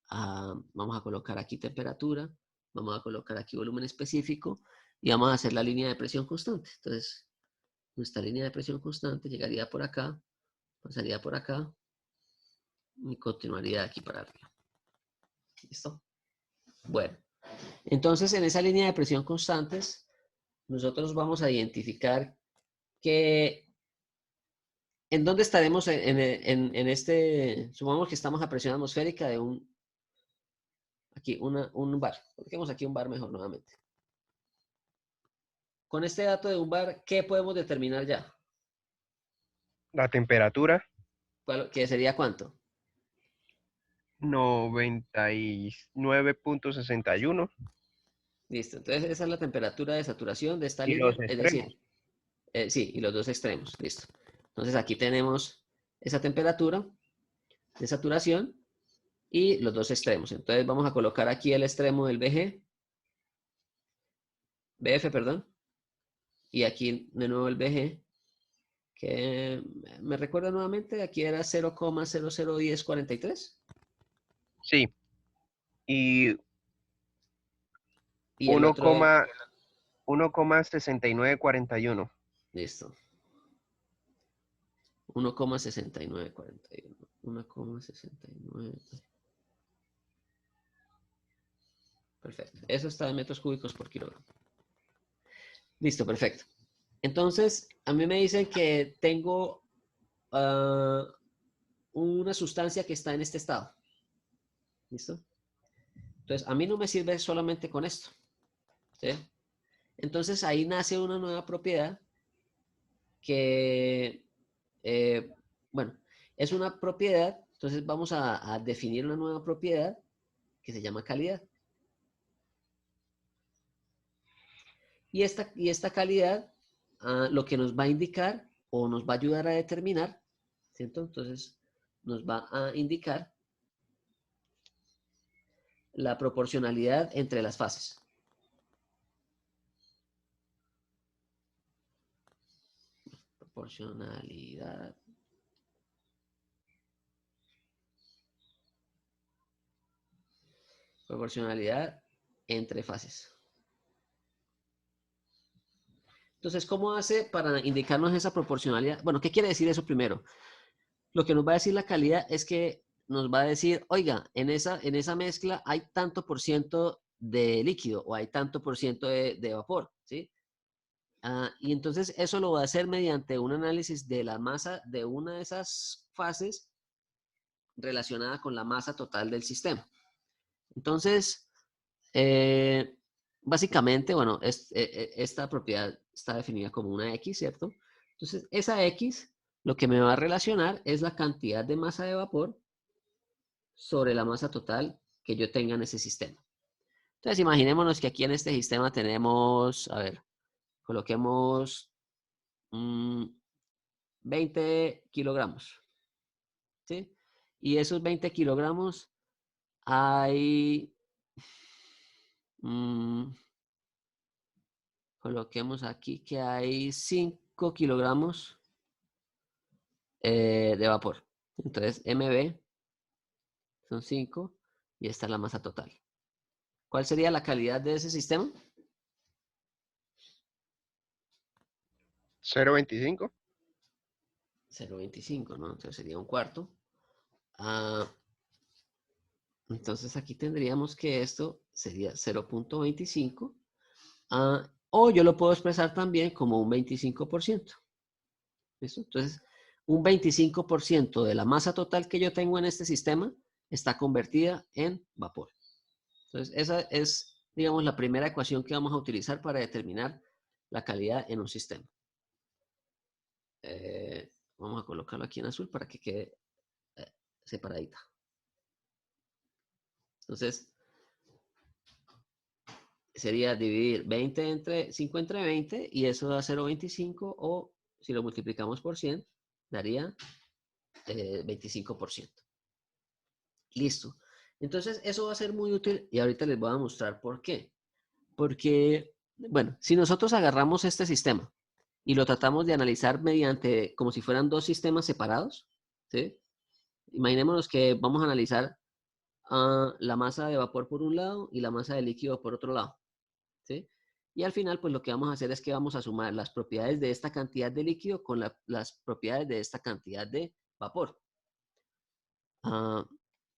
vamos a colocar aquí temperatura, vamos a colocar aquí volumen específico y vamos a hacer la línea de presión constante. Entonces, nuestra línea de presión constante llegaría por acá, pasaría por acá y continuaría de aquí para arriba. ¿Listo? Bueno, entonces en esa línea de presión constantes, nosotros vamos a identificar que en dónde estaremos en este, supongamos que estamos a presión atmosférica de un bar. Coloquemos aquí un bar mejor nuevamente. Con este dato de un bar, ¿qué podemos determinar ya? La temperatura, ¿Qué sería cuánto? 99.61. Listo. Entonces esa es la temperatura de saturación de esta Y línea. los Es extremos. decir, sí, y los dos extremos. Listo. Entonces aquí tenemos esa temperatura de saturación y los dos extremos. Entonces vamos a colocar aquí el extremo del BF, perdón. Y aquí de nuevo el BG, que me recuerda nuevamente, aquí era 0,001043. Sí. Y Y el otro, 1,6941. listo. 1,6941. 1,69. Perfecto. Eso está en metros cúbicos por kilogramo. Listo, perfecto. Entonces, a mí me dicen que tengo una sustancia que está en este estado. ¿Listo? Entonces, a mí no me sirve solamente con esto. ¿Sí? Entonces, ahí nace una nueva propiedad que, bueno, es una propiedad. Entonces, vamos a definir una nueva propiedad que se llama calidad. Y esta calidad lo que nos va a indicar o nos va a ayudar a determinar, ¿cierto? Entonces, nos va a indicar la proporcionalidad entre las fases. Proporcionalidad. Proporcionalidad entre fases. Entonces, ¿cómo hace para indicarnos esa proporcionalidad? Bueno, ¿qué quiere decir eso primero? Lo que nos va a decir la calidad es que nos va a decir, oiga, en esa mezcla hay tanto por ciento de líquido o hay tanto por ciento de vapor, ¿sí? Y entonces eso lo va a hacer mediante un análisis de la masa de una de esas fases relacionada con la masa total del sistema. Entonces, básicamente, bueno, esta propiedad está definida como una X, ¿cierto? Entonces, esa X lo que me va a relacionar es la cantidad de masa de vapor sobre la masa total que yo tenga en ese sistema. Entonces, imaginémonos que aquí en este sistema tenemos, a ver, coloquemos 20 kilogramos, ¿sí? Y esos 20 kilogramos hay, coloquemos aquí que hay 5 kilogramos de vapor. Entonces, MB son 5 y esta es la masa total. ¿Cuál sería la calidad de ese sistema? 0.25. 0.25, ¿no? Entonces sería un cuarto. Entonces aquí tendríamos que esto sería 0.25. O yo lo puedo expresar también como un 25%. ¿Listo? Entonces, un 25% de la masa total que yo tengo en este sistema está convertida en vapor. Entonces, esa es, digamos, la primera ecuación que vamos a utilizar para determinar la calidad en un sistema. Vamos a colocarlo aquí en azul para que quede separadita. Entonces, sería dividir 5 entre 20 y eso da 0.25 o si lo multiplicamos por 100 daría 25%. Listo. Entonces, eso va a ser muy útil y ahorita les voy a mostrar por qué. Porque, bueno, si nosotros agarramos este sistema y lo tratamos de analizar mediante, como si fueran dos sistemas separados, ¿sí? Imaginémonos que vamos a analizar la masa de vapor por un lado y la masa de líquido por otro lado, ¿sí? Y al final, pues lo que vamos a hacer es que vamos a sumar las propiedades de esta cantidad de líquido con las propiedades de esta cantidad de vapor.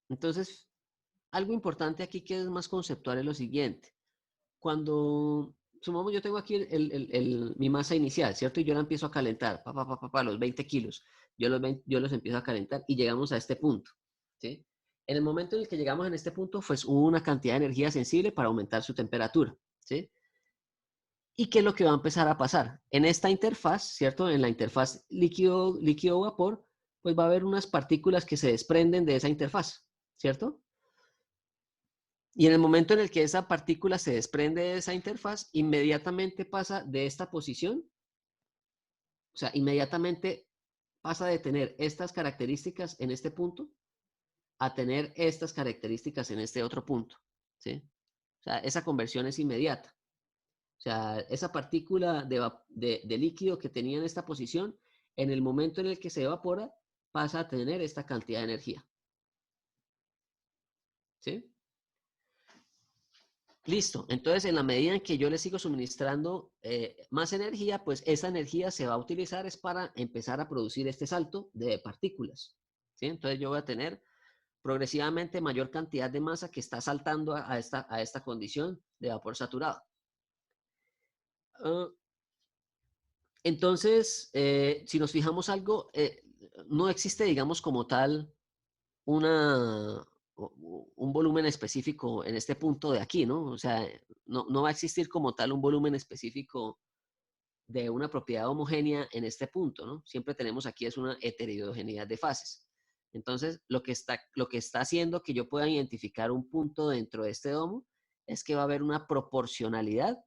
Entonces, algo importante aquí que es más conceptual es lo siguiente. Cuando sumamos, yo tengo aquí mi masa inicial, ¿cierto? Y yo la empiezo a calentar, los 20 kilos. Yo los empiezo a calentar y llegamos a este punto, ¿sí? En el momento en el que llegamos a este punto, pues hubo una cantidad de energía sensible para aumentar su temperatura, ¿sí? ¿Y qué es lo que va a empezar a pasar? En esta interfaz, ¿cierto? En la interfaz líquido-vapor, pues va a haber unas partículas que se desprenden de esa interfaz, ¿cierto? Y en el momento en el que esa partícula se desprende de esa interfaz, inmediatamente pasa de esta posición, o sea, inmediatamente pasa de tener estas características en este punto a tener estas características en este otro punto, ¿sí? O sea, esa conversión es inmediata. O sea, esa partícula de líquido que tenía en esta posición, en el momento en el que se evapora, pasa a tener esta cantidad de energía. ¿Sí? Listo. Entonces, en la medida en que yo le sigo suministrando más energía, pues esa energía se va a utilizar es para empezar a producir este salto de partículas. ¿Sí? Entonces, yo voy a tener progresivamente mayor cantidad de masa que está saltando a esta condición de vapor saturado. Entonces, si nos fijamos algo, no existe, digamos, como tal, un volumen específico en este punto de aquí, ¿no? O sea, no va a existir como tal un volumen específico de una propiedad homogénea en este punto, ¿no? Siempre tenemos aquí es una heterogeneidad de fases. Entonces, lo que está haciendo que yo pueda identificar un punto dentro de este domo es que va a haber una proporcionalidad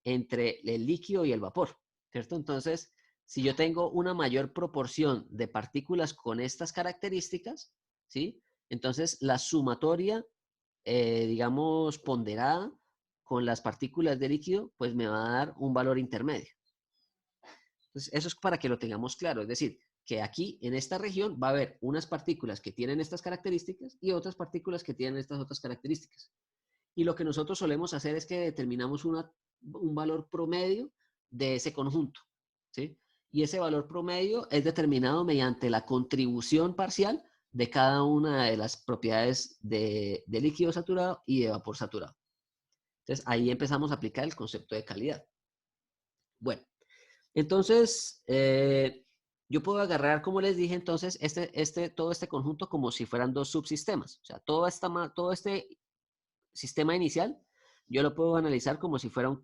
entre el líquido y el vapor, ¿cierto? Entonces, si yo tengo una mayor proporción de partículas con estas características, ¿sí? Entonces, la sumatoria, digamos, ponderada con las partículas de líquido, pues me va a dar un valor intermedio. Entonces, eso es para que lo tengamos claro. Es decir, que aquí, en esta región, va a haber unas partículas que tienen estas características y otras partículas que tienen estas otras características. Y lo que nosotros solemos hacer es que determinamos un valor promedio de ese conjunto, ¿sí? Y ese valor promedio es determinado mediante la contribución parcial de cada una de las propiedades de líquido saturado y de vapor saturado. Entonces, ahí empezamos a aplicar el concepto de calidad. Bueno, entonces, yo puedo agarrar, como les dije, entonces, todo este conjunto como si fueran dos subsistemas. O sea, todo este sistema inicial, yo lo puedo analizar como si fuera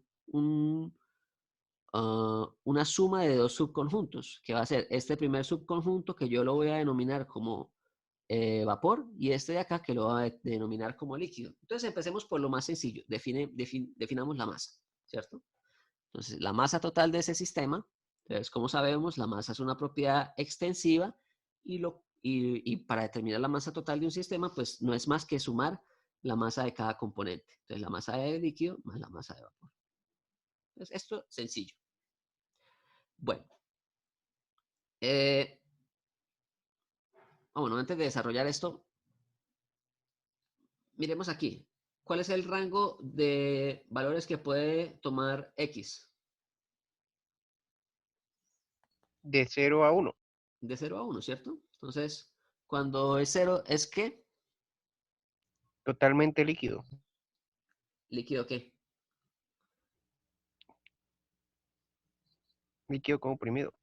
una suma de dos subconjuntos, que va a ser este primer subconjunto que yo lo voy a denominar como vapor y este de acá que lo voy a denominar como líquido. Entonces empecemos por lo más sencillo, definamos la masa, ¿cierto? Entonces la masa total de ese sistema, entonces como sabemos, la masa es una propiedad extensiva y para determinar la masa total de un sistema, pues no es más que sumar la masa de cada componente. Entonces, la masa de líquido más la masa de vapor. Entonces, esto es sencillo. Bueno. Bueno, antes de desarrollar esto, miremos aquí. ¿Cuál es el rango de valores que puede tomar X? De 0 a 1. De 0 a 1, ¿cierto? Entonces, cuando es 0, ¿es qué? Totalmente líquido. ¿Líquido qué? Líquido comprimido.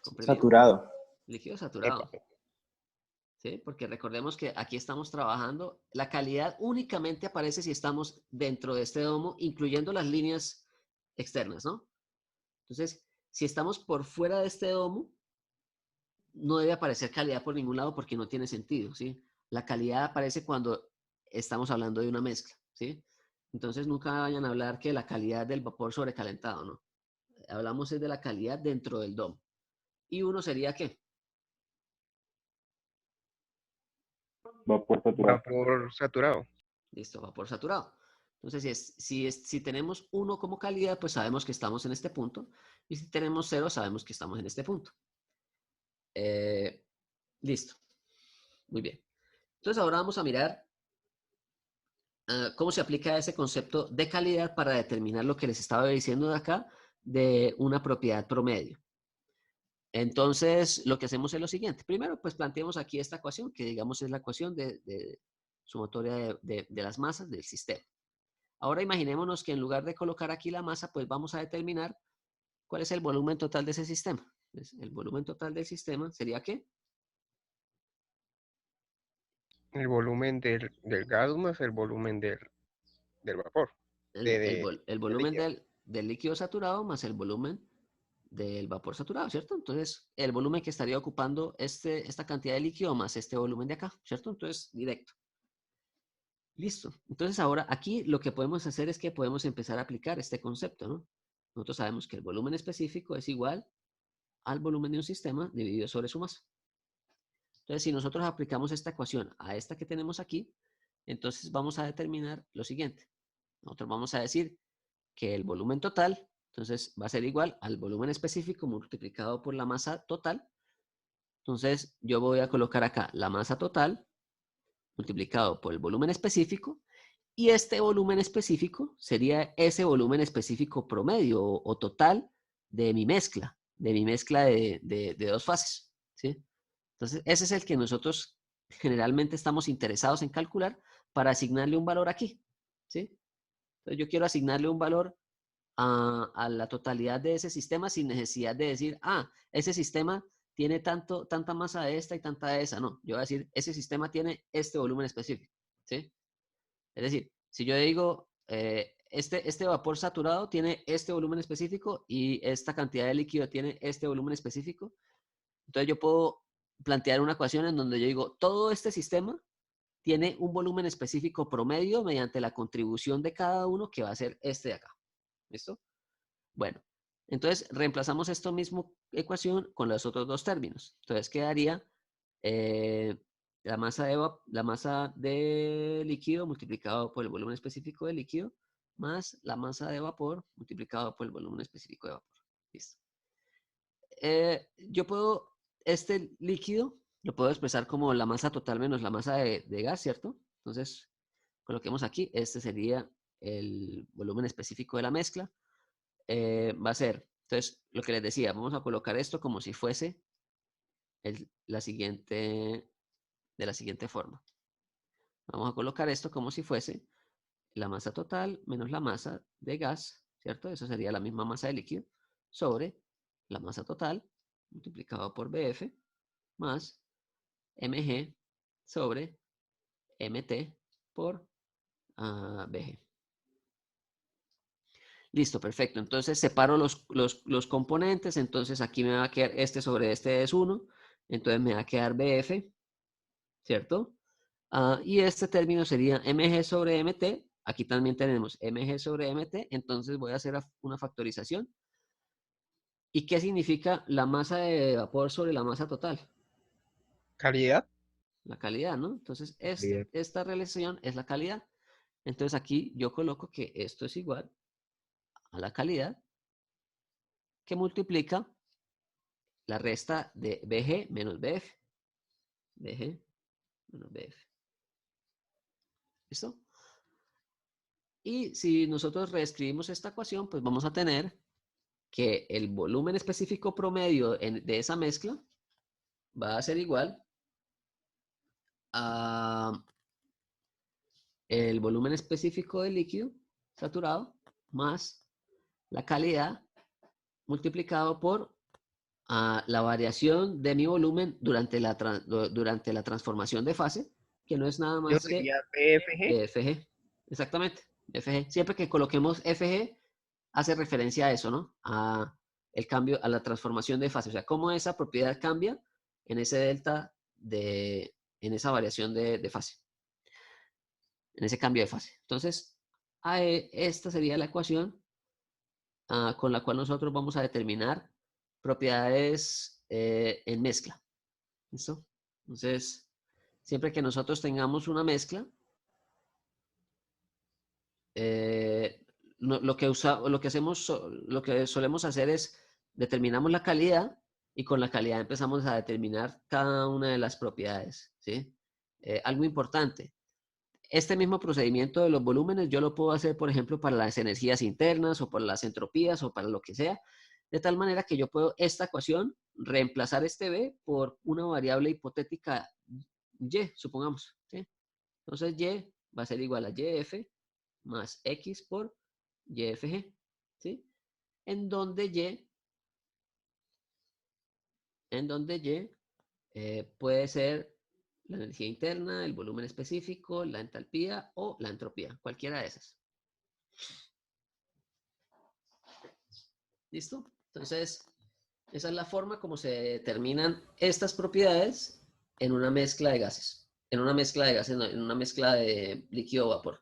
Comprimido. Saturado. Líquido saturado. Epa. ¿Sí? Porque recordemos que aquí estamos trabajando, la calidad únicamente aparece si estamos dentro de este domo, incluyendo las líneas externas, ¿no? Entonces, si estamos por fuera de este domo, no debe aparecer calidad por ningún lado porque no tiene sentido, ¿sí? La calidad aparece cuando estamos hablando de una mezcla, ¿sí? Entonces, nunca vayan a hablar que la calidad del vapor sobrecalentado, ¿no? Hablamos es de la calidad dentro del domo. ¿Y uno sería qué? Vapor saturado. Vapor saturado. Listo, vapor saturado. Entonces, si tenemos 1 como calidad, pues sabemos que estamos en este punto. Y si tenemos 0, sabemos que estamos en este punto. Listo. Muy bien. Entonces, ahora vamos a mirar cómo se aplica ese concepto de calidad para determinar lo que les estaba diciendo de acá de una propiedad promedio. Entonces, lo que hacemos es lo siguiente. Primero, pues planteamos aquí esta ecuación, que digamos es la ecuación de sumatoria de las masas del sistema. Ahora imaginémonos que en lugar de colocar aquí la masa, pues vamos a determinar cuál es el volumen total de ese sistema. Entonces, el volumen total del sistema sería ¿qué? El volumen del gas más el volumen del vapor. El volumen líquido. del líquido saturado más el volumen del vapor saturado, ¿cierto? Entonces, el volumen que estaría ocupando esta cantidad de líquido más este volumen de acá, ¿cierto? Entonces, directo. Listo. Entonces, ahora aquí lo que podemos hacer es que podemos empezar a aplicar este concepto, ¿no? Nosotros sabemos que el volumen específico es igual al volumen de un sistema dividido sobre su masa. Entonces, si nosotros aplicamos esta ecuación a esta que tenemos aquí, entonces vamos a determinar lo siguiente. Nosotros vamos a decir que el volumen total, entonces va a ser igual al volumen específico multiplicado por la masa total. Entonces, yo voy a colocar acá la masa total multiplicado por el volumen específico, y este volumen específico sería ese volumen específico promedio o total de mi mezcla de dos fases, ¿sí? Entonces, ese es el que nosotros generalmente estamos interesados en calcular para asignarle un valor aquí, ¿sí? Entonces, yo quiero asignarle un valor a la totalidad de ese sistema sin necesidad de decir, ese sistema tiene tanta masa de esta y tanta de esa. No, yo voy a decir, ese sistema tiene este volumen específico, ¿sí? Es decir, si yo digo, este vapor saturado tiene este volumen específico y esta cantidad de líquido tiene este volumen específico, entonces yo puedo plantear una ecuación en donde yo digo, todo este sistema tiene un volumen específico promedio mediante la contribución de cada uno, que va a ser este de acá. ¿Listo? Bueno, entonces reemplazamos esta misma ecuación con los otros dos términos. Entonces quedaría la masa de líquido multiplicado por el volumen específico de líquido más la masa de vapor multiplicado por el volumen específico de vapor. Listo. Yo puedo, este líquido lo puedo expresar como la masa total menos la masa de gas, ¿cierto? Entonces, coloquemos aquí, este sería el volumen específico de la mezcla. Va a ser, entonces, lo que les decía, vamos a colocar esto como si fuese de la siguiente forma. Vamos a colocar esto como si fuese la masa total menos la masa de gas, ¿cierto? Eso sería la misma masa de líquido sobre la masa total multiplicado por BF más mg sobre mt por bg. Listo, perfecto. Entonces separo los componentes. Entonces aquí me va a quedar este sobre este es 1. Entonces me va a quedar BF, ¿cierto? Y este término sería mg sobre mt. Aquí también tenemos mg sobre mt. Entonces voy a hacer una factorización. ¿Y qué significa la masa de vapor sobre la masa total? ¿Calidad? La calidad, ¿no? Entonces Calidad. esta relación es la calidad. Entonces aquí yo coloco que esto es igual a la calidad que multiplica la resta de BG menos BF. BG menos BF. ¿Listo? Y si nosotros reescribimos esta ecuación, pues vamos a tener que el volumen específico promedio de esa mezcla va a ser igual a el volumen específico del líquido saturado más la calidad multiplicado por la variación de mi volumen durante la transformación de fase, que no es nada Eso más que sería BFG. FG. Exactamente, FG. Siempre que coloquemos FG, hace referencia a eso, ¿no? A el cambio, a la transformación de fase. O sea, cómo esa propiedad cambia en ese delta en esa variación de fase. En ese cambio de fase. Entonces, esta sería la ecuación con la cual nosotros vamos a determinar propiedades en mezcla. ¿Listo? Entonces, siempre que nosotros tengamos una mezcla, lo que hacemos, lo que solemos hacer es determinamos la calidad y con la calidad empezamos a determinar cada una de las propiedades, ¿sí? Algo importante. Este mismo procedimiento de los volúmenes yo lo puedo hacer, por ejemplo, para las energías internas o para las entropías o para lo que sea, de tal manera que yo puedo esta ecuación reemplazar este B por una variable hipotética Y, supongamos, ¿sí? Entonces Y va a ser igual a YF más X por YFG, ¿sí? En donde Y puede ser la energía interna, el volumen específico, la entalpía o la entropía, cualquiera de esas. ¿Listo? Entonces, esa es la forma como se determinan estas propiedades en una mezcla de gases. En una mezcla de gases, no, en una mezcla de líquido o vapor.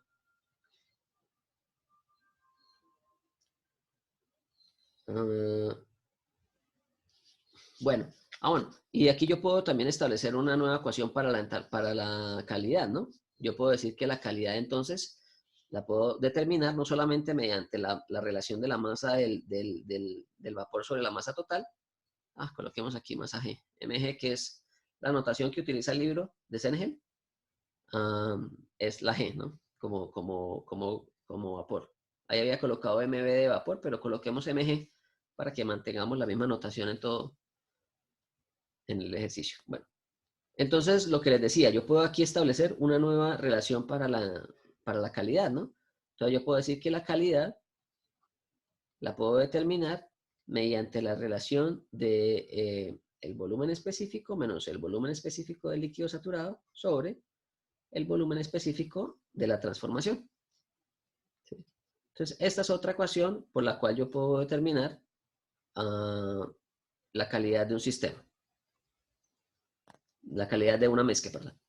Bueno, y aquí yo puedo también establecer una nueva ecuación para la calidad, ¿no? Yo puedo decir que la calidad entonces la puedo determinar no solamente mediante la relación de la masa del vapor sobre la masa total. Coloquemos aquí masa G. Mg, que es la notación que utiliza el libro de Sennegel, es la G, ¿no? Como vapor. Ahí había colocado Mb de vapor, pero coloquemos Mg para que mantengamos la misma notación en todo, en el ejercicio. Bueno, entonces lo que les decía, yo puedo aquí establecer una nueva relación para la calidad, ¿no? Entonces yo puedo decir que la calidad la puedo determinar mediante la relación de el volumen específico menos el volumen específico del líquido saturado sobre el volumen específico de la transformación. ¿Sí? Entonces, esta es otra ecuación por la cual yo puedo determinar la calidad de un sistema. La calidad de una mezcla, perdón.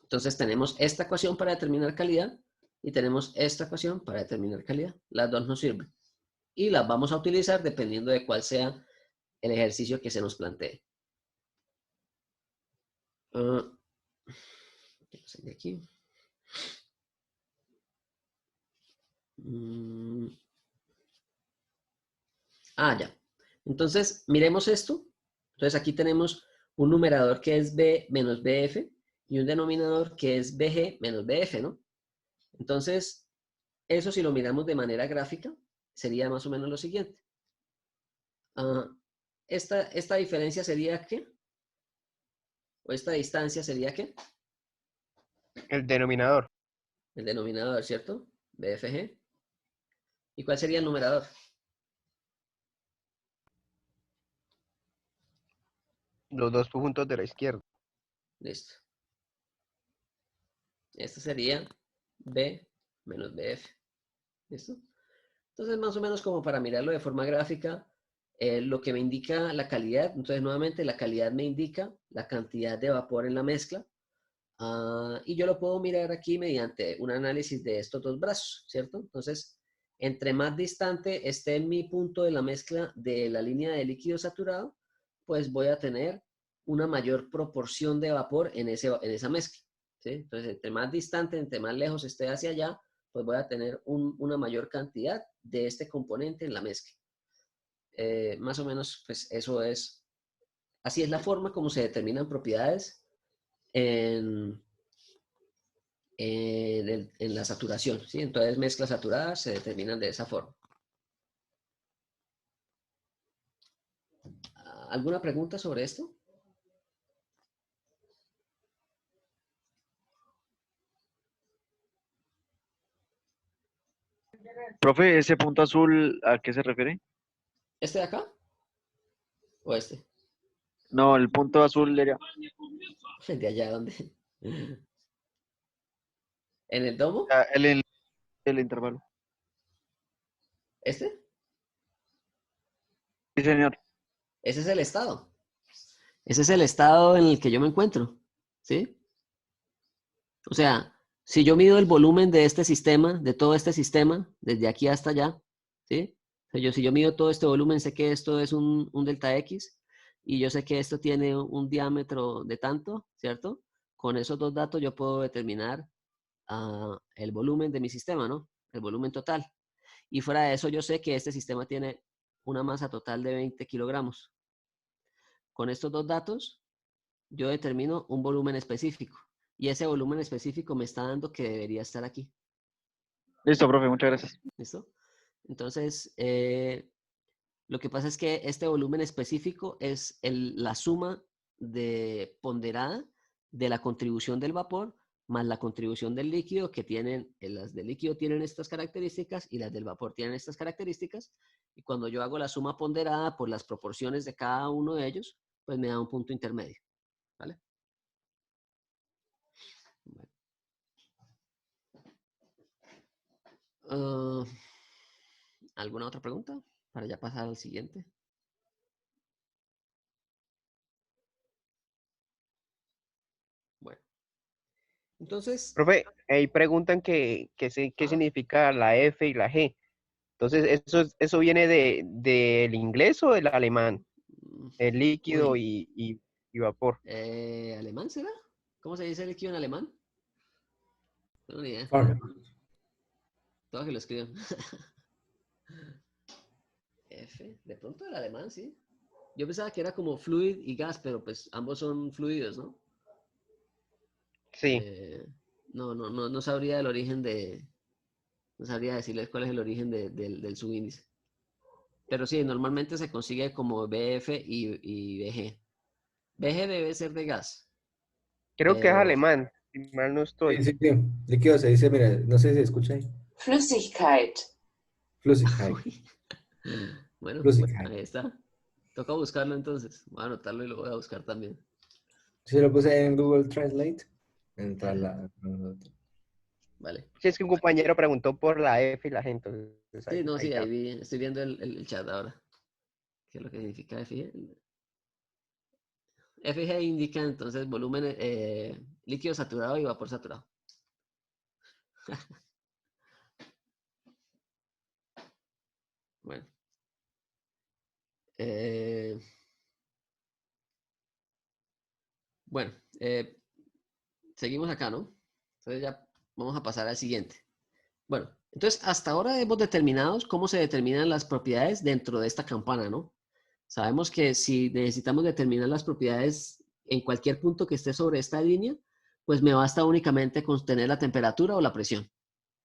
Entonces tenemos esta ecuación para determinar calidad y tenemos esta ecuación para determinar calidad. Las dos nos sirven. Y las vamos a utilizar dependiendo de cuál sea el ejercicio que se nos plantee. De aquí. Ya. Entonces, miremos esto. Entonces aquí tenemos un numerador que es B menos BF y un denominador que es BG menos BF, ¿no? Entonces, eso si lo miramos de manera gráfica, sería más o menos lo siguiente. Esta diferencia sería ¿qué? ¿O esta distancia sería qué? El denominador. El denominador, ¿cierto? BFG. ¿Y cuál sería el numerador? Los dos puntos de la izquierda. Listo. Este sería B menos BF. ¿Listo? Entonces, más o menos como para mirarlo de forma gráfica, lo que me indica la calidad, entonces nuevamente la calidad me indica la cantidad de vapor en la mezcla. Y yo lo puedo mirar aquí mediante un análisis de estos dos brazos, ¿cierto? Entonces, entre más distante esté mi punto de la mezcla de la línea de líquido saturado, pues voy a tener una mayor proporción de vapor en esa mezcla, ¿sí? Entonces, entre más distante, entre más lejos esté hacia allá, pues voy a tener una mayor cantidad de este componente en la mezcla. Más o menos, pues eso es, así es la forma como se determinan propiedades en la saturación, ¿sí? Entonces, mezclas saturadas se determinan de esa forma. ¿Alguna pregunta sobre esto? Profe, ¿ese punto azul a qué se refiere? ¿Este de acá? ¿O este? No, el punto azul era... ¿De allá dónde? ¿En el domo? El intervalo. ¿Este? Sí, señor. Ese es el estado. Ese es el estado en el que yo me encuentro, ¿sí? O sea, si yo mido el volumen de este sistema, de todo este sistema, desde aquí hasta allá, ¿sí? O sea, si yo mido todo este volumen, sé que esto es un delta X y yo sé que esto tiene un diámetro de tanto, ¿cierto? Con esos dos datos yo puedo determinar el volumen de mi sistema, ¿no? El volumen total. Y fuera de eso, yo sé que este sistema tiene una masa total de 20 kilogramos. Con estos dos datos, yo determino un volumen específico. Y ese volumen específico me está dando que debería estar aquí. Listo, profe, muchas gracias. ¿Listo? Entonces, lo que pasa es que este volumen específico es la suma ponderada de la contribución del vapor más la contribución del líquido, que tienen, las del líquido tienen estas características y las del vapor tienen estas características. Y cuando yo hago la suma ponderada por las proporciones de cada uno de ellos, pues me da un punto intermedio. ¿Vale? Bueno. ¿Alguna otra pregunta? Para ya pasar al siguiente. Bueno. Entonces, Profe, ahí preguntan qué significa la F y la G. Entonces, ¿eso viene del inglés o del alemán? El líquido uy, y vapor. ¿alemán será? ¿Cómo se dice líquido en alemán? No tengo ni idea. Todo que lo escriban. F, de pronto el alemán, sí. Yo pensaba que era como fluid y gas, pero pues ambos son fluidos, ¿no? Sí. No sabría el origen no sabría decirles cuál es el origen del subíndice. Pero sí, normalmente se consigue como BF y BG. BG debe ser de gas. Creo que es alemán, si mal no estoy. Sí. Líquido se dice, mira, no sé si se escucha ahí. Flüssigkeit. Flüssigkeit. Bueno, Flüssigkeit. ahí está. Toca buscarlo entonces. Voy a anotarlo y lo voy a buscar también. Si lo puse en Google Translate, entra Vale. Sí, es que un compañero preguntó por la F y la G, entonces Sí, no, sí, está. ahí vi, estoy viendo el chat ahora. ¿Qué es lo que significa FG? FG indica entonces volumen líquido saturado y vapor saturado. Bueno. Bueno, seguimos acá, ¿no? Entonces ya vamos a pasar al siguiente. Bueno, entonces hasta ahora hemos determinado cómo se determinan las propiedades dentro de esta campana, ¿no? Sabemos que si necesitamos determinar las propiedades en cualquier punto que esté sobre esta línea, pues me basta únicamente con tener la temperatura o la presión,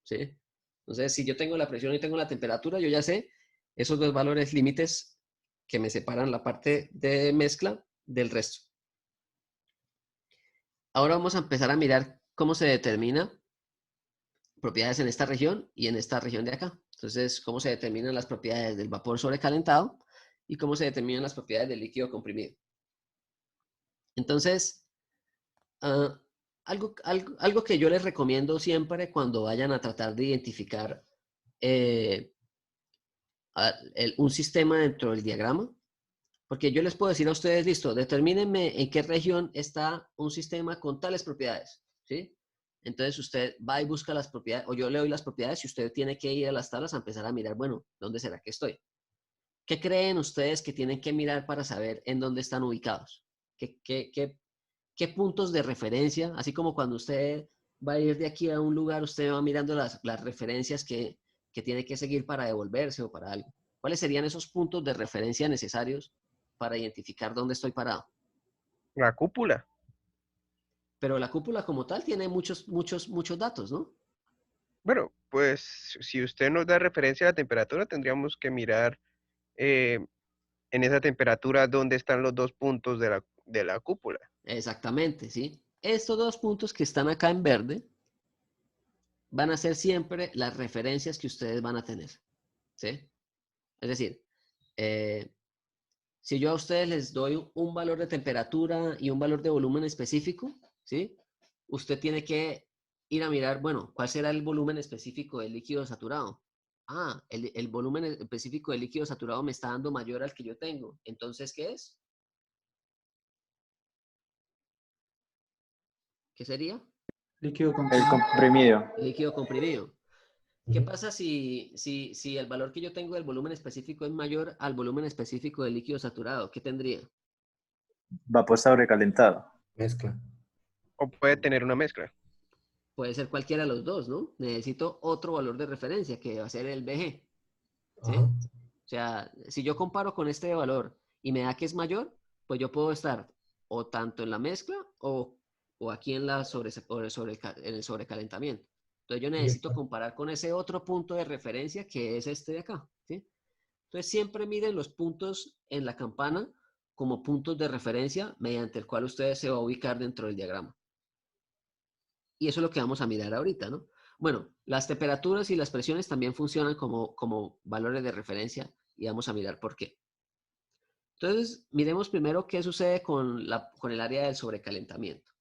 ¿sí? Entonces, si yo tengo la presión y tengo la temperatura, yo ya sé esos dos valores límites que me separan la parte de mezcla del resto. Ahora vamos a empezar a mirar cómo se determina propiedades en esta región y en esta región de acá. Entonces, cómo se determinan las propiedades del vapor sobrecalentado y cómo se determinan las propiedades del líquido comprimido. Entonces, algo que yo les recomiendo siempre cuando vayan a tratar de identificar un sistema dentro del diagrama, porque yo les puedo decir a ustedes, listo, determínenme en qué región está un sistema con tales propiedades, ¿sí? Entonces usted va y busca las propiedades, o yo le doy las propiedades y usted tiene que ir a las tablas a empezar a mirar, bueno, ¿dónde será que estoy? ¿Qué creen ustedes que tienen que mirar para saber en dónde están ubicados? ¿Qué puntos de referencia? Así como cuando usted va a ir de aquí a un lugar, usted va mirando las referencias que tiene que seguir para devolverse o para algo. ¿Cuáles serían esos puntos de referencia necesarios para identificar dónde estoy parado? La cúpula. Pero la cúpula como tal tiene muchos datos, ¿no? Bueno, pues si usted nos da referencia a la temperatura, tendríamos que mirar en esa temperatura dónde están los dos puntos de la cúpula. Exactamente, ¿sí? Estos dos puntos que están acá en verde van a ser siempre las referencias que ustedes van a tener, ¿sí? Es decir, si yo a ustedes les doy un valor de temperatura y un valor de volumen específico, ¿sí? Usted tiene que ir a mirar, bueno, ¿cuál será el volumen específico del líquido saturado? Ah, el volumen específico del líquido saturado me está dando mayor al que yo tengo. Entonces, ¿qué es? ¿Qué sería? Líquido El comprimido. comprimido. Líquido comprimido. ¿Qué pasa si el valor que yo tengo del volumen específico es mayor al volumen específico del líquido saturado? ¿Qué tendría? Vapor sobrecalentado. Mezcla. O puede tener una mezcla. puede ser cualquiera de los dos, ¿no? Necesito otro valor de referencia, que va a ser el BG, ¿sí? Ajá. O sea, si yo comparo con este valor y me da que es mayor, pues yo puedo estar o tanto en la mezcla o aquí en el sobrecalentamiento. Entonces yo necesito comparar con ese otro punto de referencia que es este de acá, ¿sí? Entonces siempre miren los puntos en la campana como puntos de referencia mediante el cual ustedes se va a ubicar dentro del diagrama. Y eso es lo que vamos a mirar ahorita, ¿no? Bueno, las temperaturas y las presiones también funcionan como valores de referencia y vamos a mirar por qué. Entonces, miremos primero qué sucede con el área del sobrecalentamiento.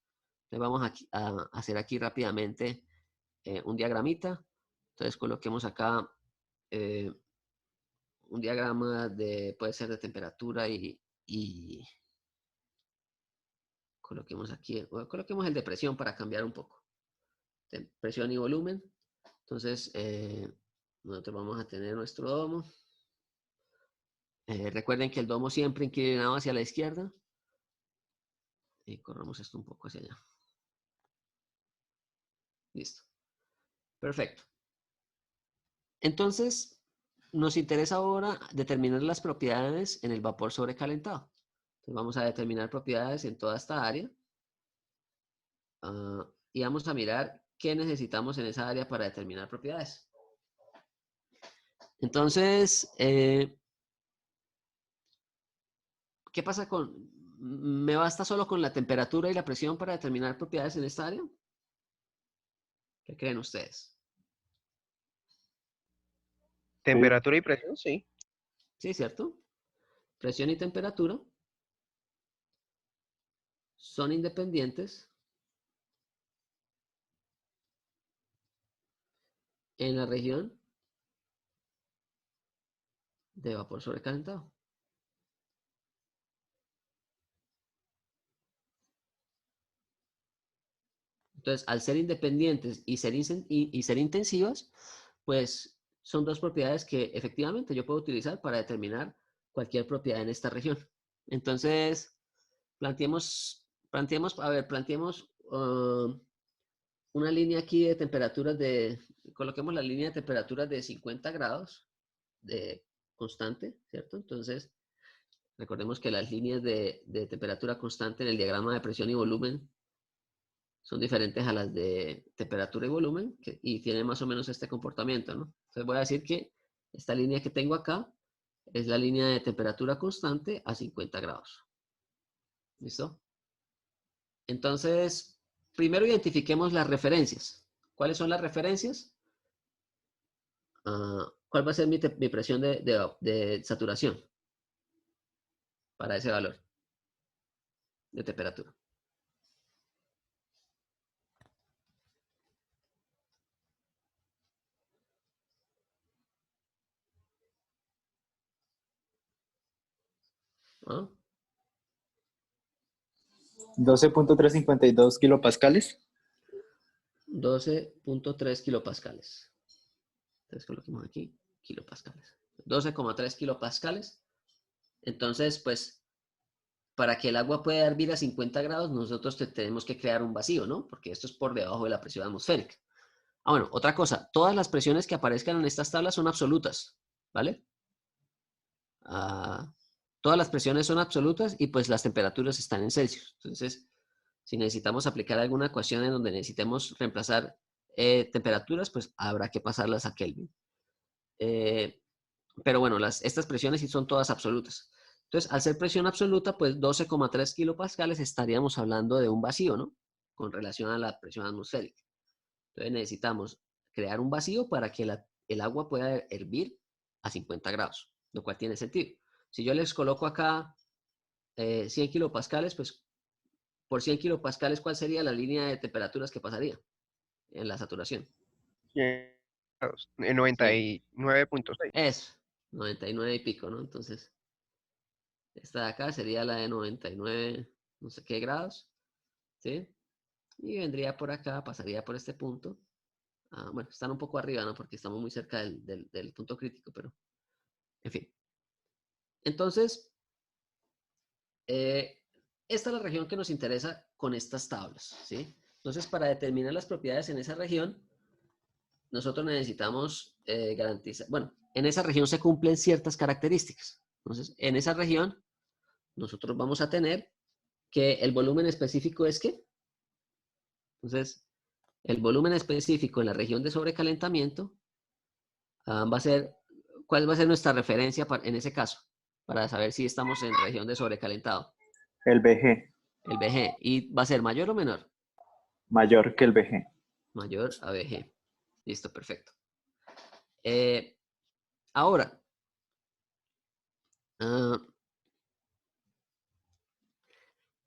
Entonces, vamos a hacer aquí rápidamente un diagramita. Entonces, coloquemos acá un diagrama puede ser de temperatura y coloquemos aquí, coloquemos el de presión para cambiar un poco. Presión y volumen. Entonces, nosotros vamos a tener nuestro domo. Recuerden que el domo siempre inclinado hacia la izquierda. Y corramos esto un poco hacia allá. Listo. Perfecto. Entonces, nos interesa ahora determinar las propiedades en el vapor sobrecalentado. Entonces, vamos a determinar propiedades en toda esta área. Y vamos a mirar qué necesitamos en esa área para determinar propiedades. Entonces, ¿qué pasa ¿me basta solo con la temperatura y la presión para determinar propiedades en esta área? ¿Qué creen ustedes? Temperatura y presión, sí. Sí, ¿cierto? Presión y temperatura son independientes en la región de vapor sobrecalentado. Entonces, al ser independientes y ser intensivas, pues son dos propiedades que efectivamente yo puedo utilizar para determinar cualquier propiedad en esta región. Entonces, planteemos una línea aquí de temperaturas coloquemos la línea de temperaturas de 50 grados de constante, ¿cierto? Entonces, recordemos que las líneas de temperatura constante en el diagrama de presión y volumen son diferentes a las de temperatura y volumen y tienen más o menos este comportamiento, ¿no? Entonces voy a decir que esta línea que tengo acá es la línea de temperatura constante a 50 grados. ¿Listo? Entonces, primero identifiquemos las referencias. ¿Cuáles son las referencias? ¿Cuál va a ser mi presión de saturación para ese valor de temperatura? ¿Ah? 12.352 kilopascales. 12.3 kilopascales. Entonces coloquemos aquí kilopascales. 12,3 kilopascales. Entonces, pues, para que el agua pueda hervir a 50 grados, nosotros tenemos que crear un vacío, ¿no? Porque esto es por debajo de la presión atmosférica. Bueno, otra cosa. Todas las presiones que aparezcan en estas tablas son absolutas, ¿vale? Todas las presiones son absolutas y pues las temperaturas están en Celsius. Entonces, si necesitamos aplicar alguna ecuación en donde necesitemos reemplazar temperaturas, pues habrá que pasarlas a Kelvin. Pero bueno, estas presiones sí son todas absolutas. Entonces, al ser presión absoluta, pues 12,3 kilopascales estaríamos hablando de un vacío, ¿no? Con relación a la presión atmosférica. Entonces, necesitamos crear un vacío para que el agua pueda hervir a 50 grados, lo cual tiene sentido. Si yo les coloco acá 100 kilopascales, pues por 100 kilopascales, ¿cuál sería la línea de temperaturas que pasaría en la saturación? 99.6. Es 99 y pico, ¿no? Entonces, esta de acá sería la de 99, no sé qué grados, ¿sí? Y vendría por acá, pasaría por este punto. Bueno, están un poco arriba, ¿no? Porque estamos muy cerca del punto crítico, pero, en fin. Entonces, esta es la región que nos interesa con estas tablas, ¿sí? Entonces, para determinar las propiedades en esa región, nosotros necesitamos garantizar, bueno, en esa región se cumplen ciertas características. Entonces, en esa región, nosotros vamos a tener que el volumen específico es ¿qué? Entonces, el volumen específico en la región de sobrecalentamiento va a ser, ¿cuál va a ser nuestra referencia en ese caso? Para saber si estamos en región de sobrecalentado. El BG, El BG. ¿Y va a ser mayor o menor? mayor que el BG. Mayor a BG. Listo, perfecto. Ahora,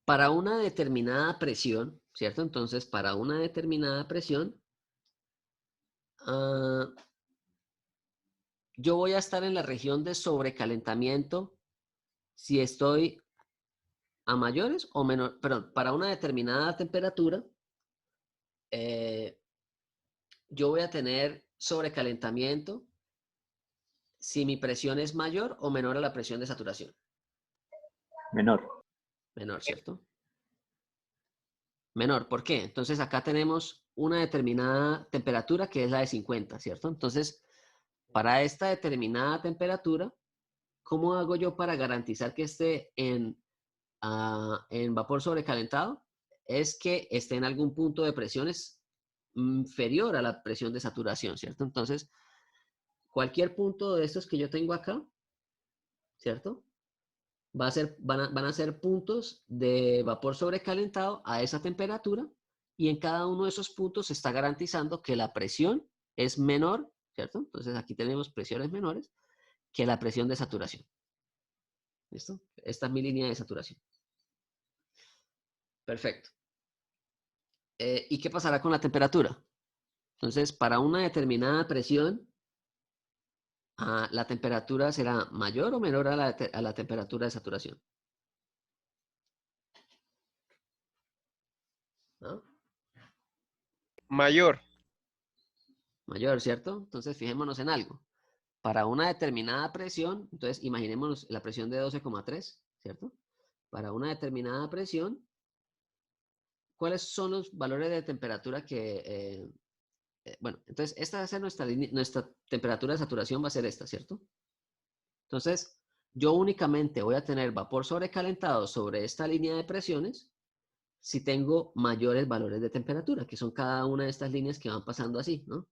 para una determinada presión, ¿cierto? Entonces, para una determinada presión, yo voy a estar en la región de sobrecalentamiento si estoy a mayores o menor, perdón, para una determinada temperatura, yo voy a tener sobrecalentamiento si mi presión es mayor o menor a la presión de saturación. Menor. Menor, ¿cierto? Menor, ¿por qué? Entonces acá tenemos una determinada temperatura que es la de 50, ¿cierto? Entonces, para esta determinada temperatura, ¿cómo hago yo para garantizar que esté en vapor sobrecalentado? Es que esté en algún punto de presiones inferior a la presión de saturación, ¿cierto? Entonces, cualquier punto de estos que yo tengo acá, ¿cierto? Van a ser puntos de vapor sobrecalentado a esa temperatura y en cada uno de esos puntos se está garantizando que la presión es menor, ¿cierto? Entonces aquí tenemos presiones menores que la presión de saturación. ¿Listo? Esta es mi línea de saturación. Perfecto. ¿Y qué pasará con la temperatura? Entonces, para una determinada presión, la temperatura será mayor o menor a la temperatura de saturación. ¿No? Mayor. Mayor, ¿cierto? Entonces, fijémonos en algo. Para una determinada presión, entonces imaginémonos la presión de 12,3, ¿cierto? Para una determinada presión, ¿cuáles son los valores de temperatura que... bueno, entonces esta va a ser nuestra temperatura de saturación va a ser esta, ¿cierto? Entonces, yo únicamente voy a tener vapor sobrecalentado sobre esta línea de presiones si tengo mayores valores de temperatura, que son cada una de estas líneas que van pasando así, ¿no?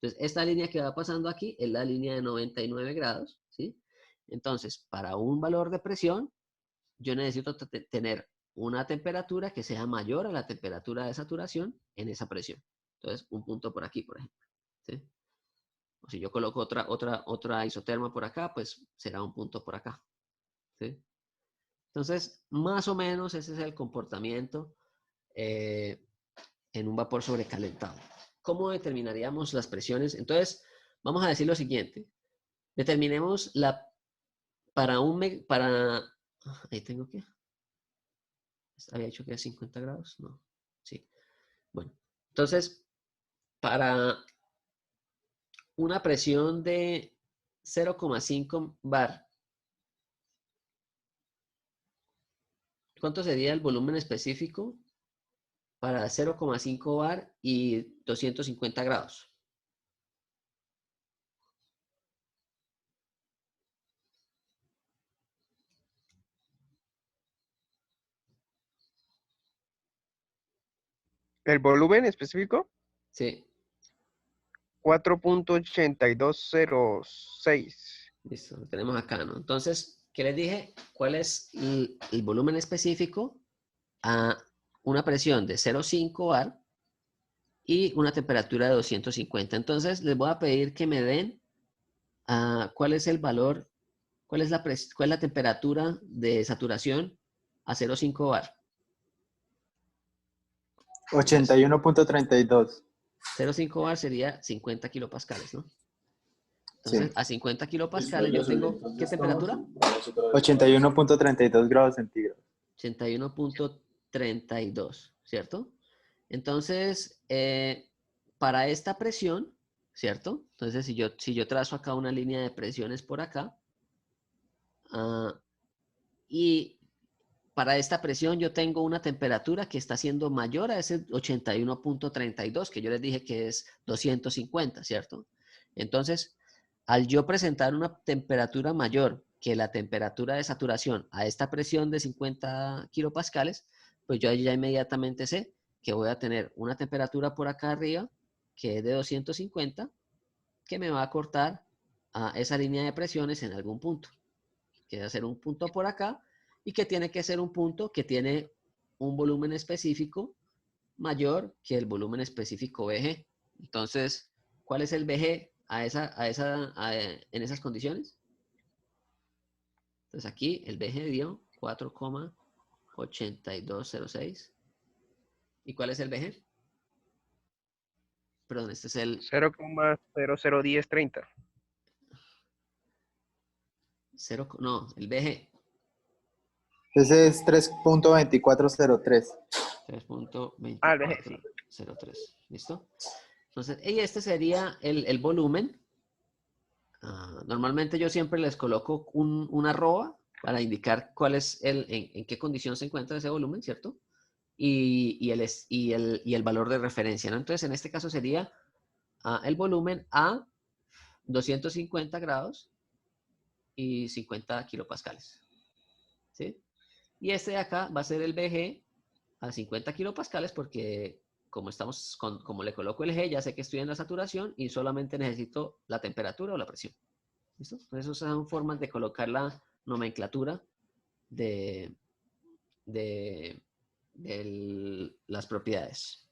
Entonces, esta línea que va pasando aquí es la línea de 99 grados, ¿sí? Entonces, para un valor de presión, yo necesito tener una temperatura que sea mayor a la temperatura de saturación en esa presión. Entonces, un punto por aquí, por ejemplo, ¿sí? O si yo coloco otra isoterma por acá, pues será un punto por acá, ¿sí? Entonces, más o menos ese es el comportamiento en un vapor sobrecalentado. ¿Cómo determinaríamos las presiones? Entonces, vamos a decir lo siguiente. Determinemos ahí tengo que... ¿Había dicho que era 50 grados? No. Sí. Bueno, entonces, para una presión de 0,5 bar, ¿cuánto sería el volumen específico para 0,5 bar y 250 grados? ¿El volumen específico? Sí. 4.8206. Listo, lo tenemos acá, ¿no? Entonces, ¿qué les dije? ¿Cuál es el volumen específico a una presión de 0,5 bar y una temperatura de 250? Entonces, les voy a pedir que me den cuál es el valor, cuál es la temperatura de saturación a 0,5 bar. 81.32. 0,5 bar sería 50 kilopascales, ¿no? Sí. Entonces, a 50 kilopascales yo tengo, ¿qué temperatura? 81.32 grados centígrados. 81.32, ¿cierto? Entonces, para esta presión, ¿cierto? Entonces, si yo trazo acá una línea de presiones por acá, y para esta presión yo tengo una temperatura que está siendo mayor a ese 81.32, que yo les dije que es 250, ¿cierto? Entonces, al yo presentar una temperatura mayor que la temperatura de saturación a esta presión de 50 kilopascales, pues yo ya inmediatamente sé que voy a tener una temperatura por acá arriba que es de 250, que me va a cortar a esa línea de presiones en algún punto. Que va a ser un punto por acá y que tiene que ser un punto que tiene un volumen específico mayor que el volumen específico VG. Entonces, ¿cuál es el VG en esas condiciones? Entonces aquí el VG dio 4,8206. ¿Y cuál es el VG? Perdón, este es el 0,001030. no, el VG. Ese es 3.2403. 3.2403. Ah, el VG, sí. ¿Listo? Entonces, y este sería el volumen. Normalmente yo siempre les coloco una arroba para indicar cuál es en qué condición se encuentra ese volumen, ¿cierto? Y el valor de referencia, ¿no? Entonces, en este caso sería el volumen a 250 grados y 50 kilopascales, ¿sí? Y este de acá va a ser el VG a 50 kilopascales porque como le coloco el G, ya sé que estoy en la saturación y solamente necesito la temperatura o la presión. ¿Listo? Entonces, esas son formas de colocar la nomenclatura de las propiedades.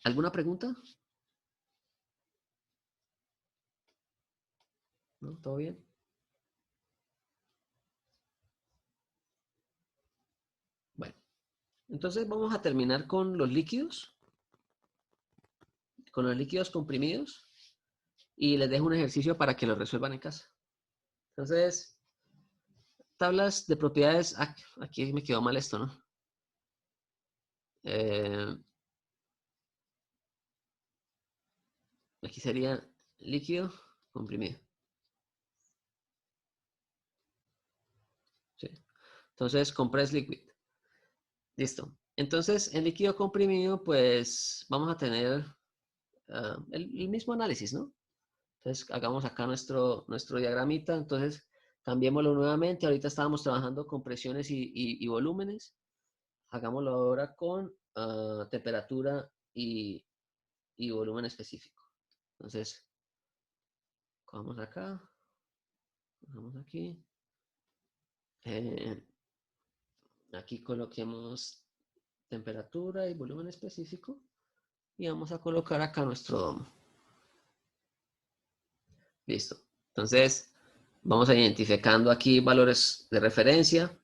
¿Alguna pregunta? ¿No? ¿Todo bien? Bueno, entonces vamos a terminar con los líquidos. Con los líquidos comprimidos. Y les dejo un ejercicio para que lo resuelvan en casa. Entonces, tablas de propiedades. Aquí me quedó mal esto, ¿no? Aquí sería líquido comprimido. ¿Sí? Entonces, compressed liquid. Listo. Entonces, en líquido comprimido, pues vamos a tener el mismo análisis, ¿no? Entonces, hagamos acá nuestro diagramita. Entonces, cambiémoslo nuevamente. Ahorita estábamos trabajando con presiones y volúmenes. Hagámoslo ahora con temperatura y volumen específico. Entonces, vamos acá. Vamos aquí. Aquí coloquemos temperatura y volumen específico. Y vamos a colocar acá nuestro domo. Listo. Entonces, vamos a identificando aquí valores de referencia.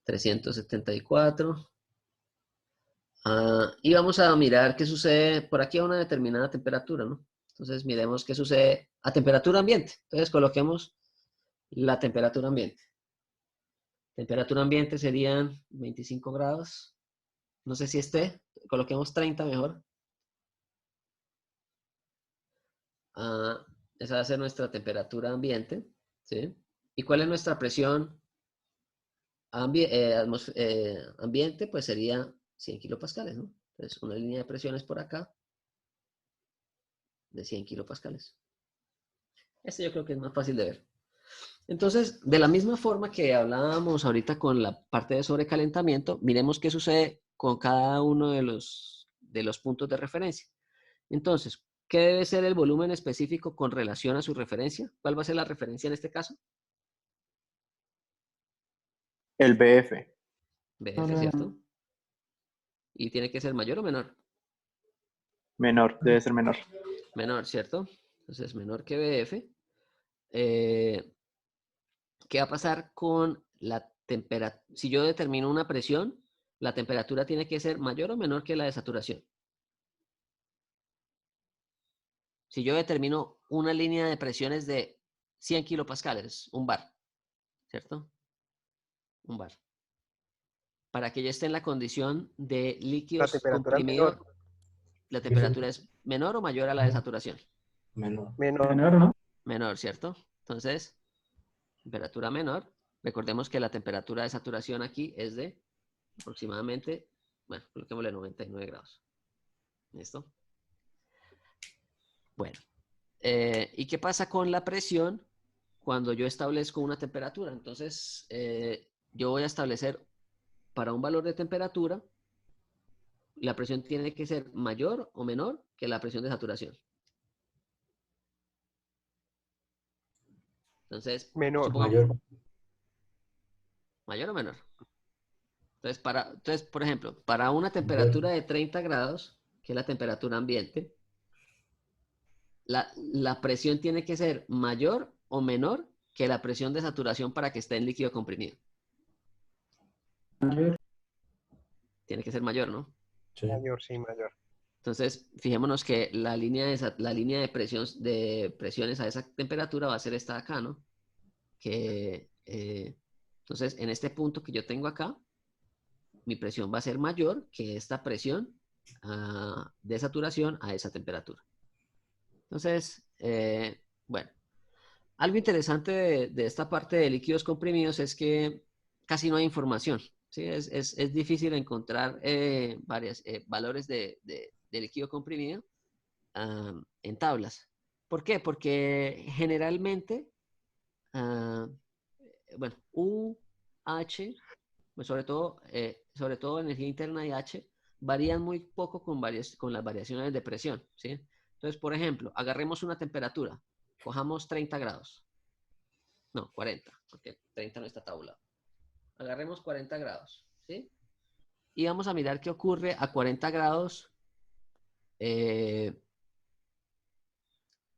374. Y vamos a mirar qué sucede por aquí a una determinada temperatura, ¿no? Entonces, miremos qué sucede a temperatura ambiente. Entonces, coloquemos la temperatura ambiente. Temperatura ambiente serían 25 grados. No sé si coloquemos 30 mejor. Esa va a ser nuestra temperatura ambiente, ¿sí? ¿Y cuál es nuestra presión ambiente? Pues sería 100 kilopascales, ¿no? Entonces, una línea de presiones por acá de 100 kilopascales. Este yo creo que es más fácil de ver. Entonces, de la misma forma que hablábamos ahorita con la parte de sobrecalentamiento, miremos qué sucede con cada uno de los puntos de referencia. Entonces, ¿qué debe ser el volumen específico con relación a su referencia? ¿Cuál va a ser la referencia en este caso? El BF. BF, ¿cierto? ¿Y tiene que ser mayor o menor? Menor, debe ser menor. Menor, ¿cierto? Entonces, menor que BF. ¿Qué va a pasar con la temperatura? Si yo determino una presión, la temperatura tiene que ser mayor o menor que la de saturación. Si yo determino una línea de presiones de 100 kilopascales, un bar, ¿cierto? Un bar. Para que yo esté en la condición de líquidos comprimidos, la temperatura es menor o mayor a la de saturación. Menor. Menor. Menor, ¿no? Menor, ¿cierto? Entonces, temperatura menor. Recordemos que la temperatura de saturación aquí es de aproximadamente, bueno, coloquémosle 99 grados. ¿Listo? Bueno. ¿Y qué pasa con la presión cuando yo establezco una temperatura? Entonces, yo voy a establecer para un valor de temperatura, la presión tiene que ser mayor o menor que la presión de saturación. Entonces, Menor. Mayor. ¿mayor o menor? Entonces, por ejemplo, para una temperatura de 30 grados, que es la temperatura ambiente, la presión tiene que ser mayor o menor que la presión de saturación para que esté en líquido comprimido. Mayor. Tiene que ser mayor, ¿no? Sí. Mayor, sí, mayor. Entonces, fijémonos que la línea de presiones a esa temperatura va a ser esta de acá, ¿no? Entonces, en este punto que yo tengo acá, mi presión va a ser mayor que esta presión de saturación a esa temperatura. Entonces, bueno, algo interesante de esta parte de líquidos comprimidos es que casi no hay información, ¿sí? Es difícil encontrar valores de líquido comprimido en tablas. ¿Por qué? Porque generalmente, bueno, U, H, pues sobre todo energía interna y H, varían muy poco con las variaciones de presión, ¿sí? Entonces, por ejemplo, agarremos una temperatura, cojamos 30 grados. No, 40, porque 30 no está tabulado. Agarremos 40 grados, ¿sí? Y vamos a mirar qué ocurre a 40 grados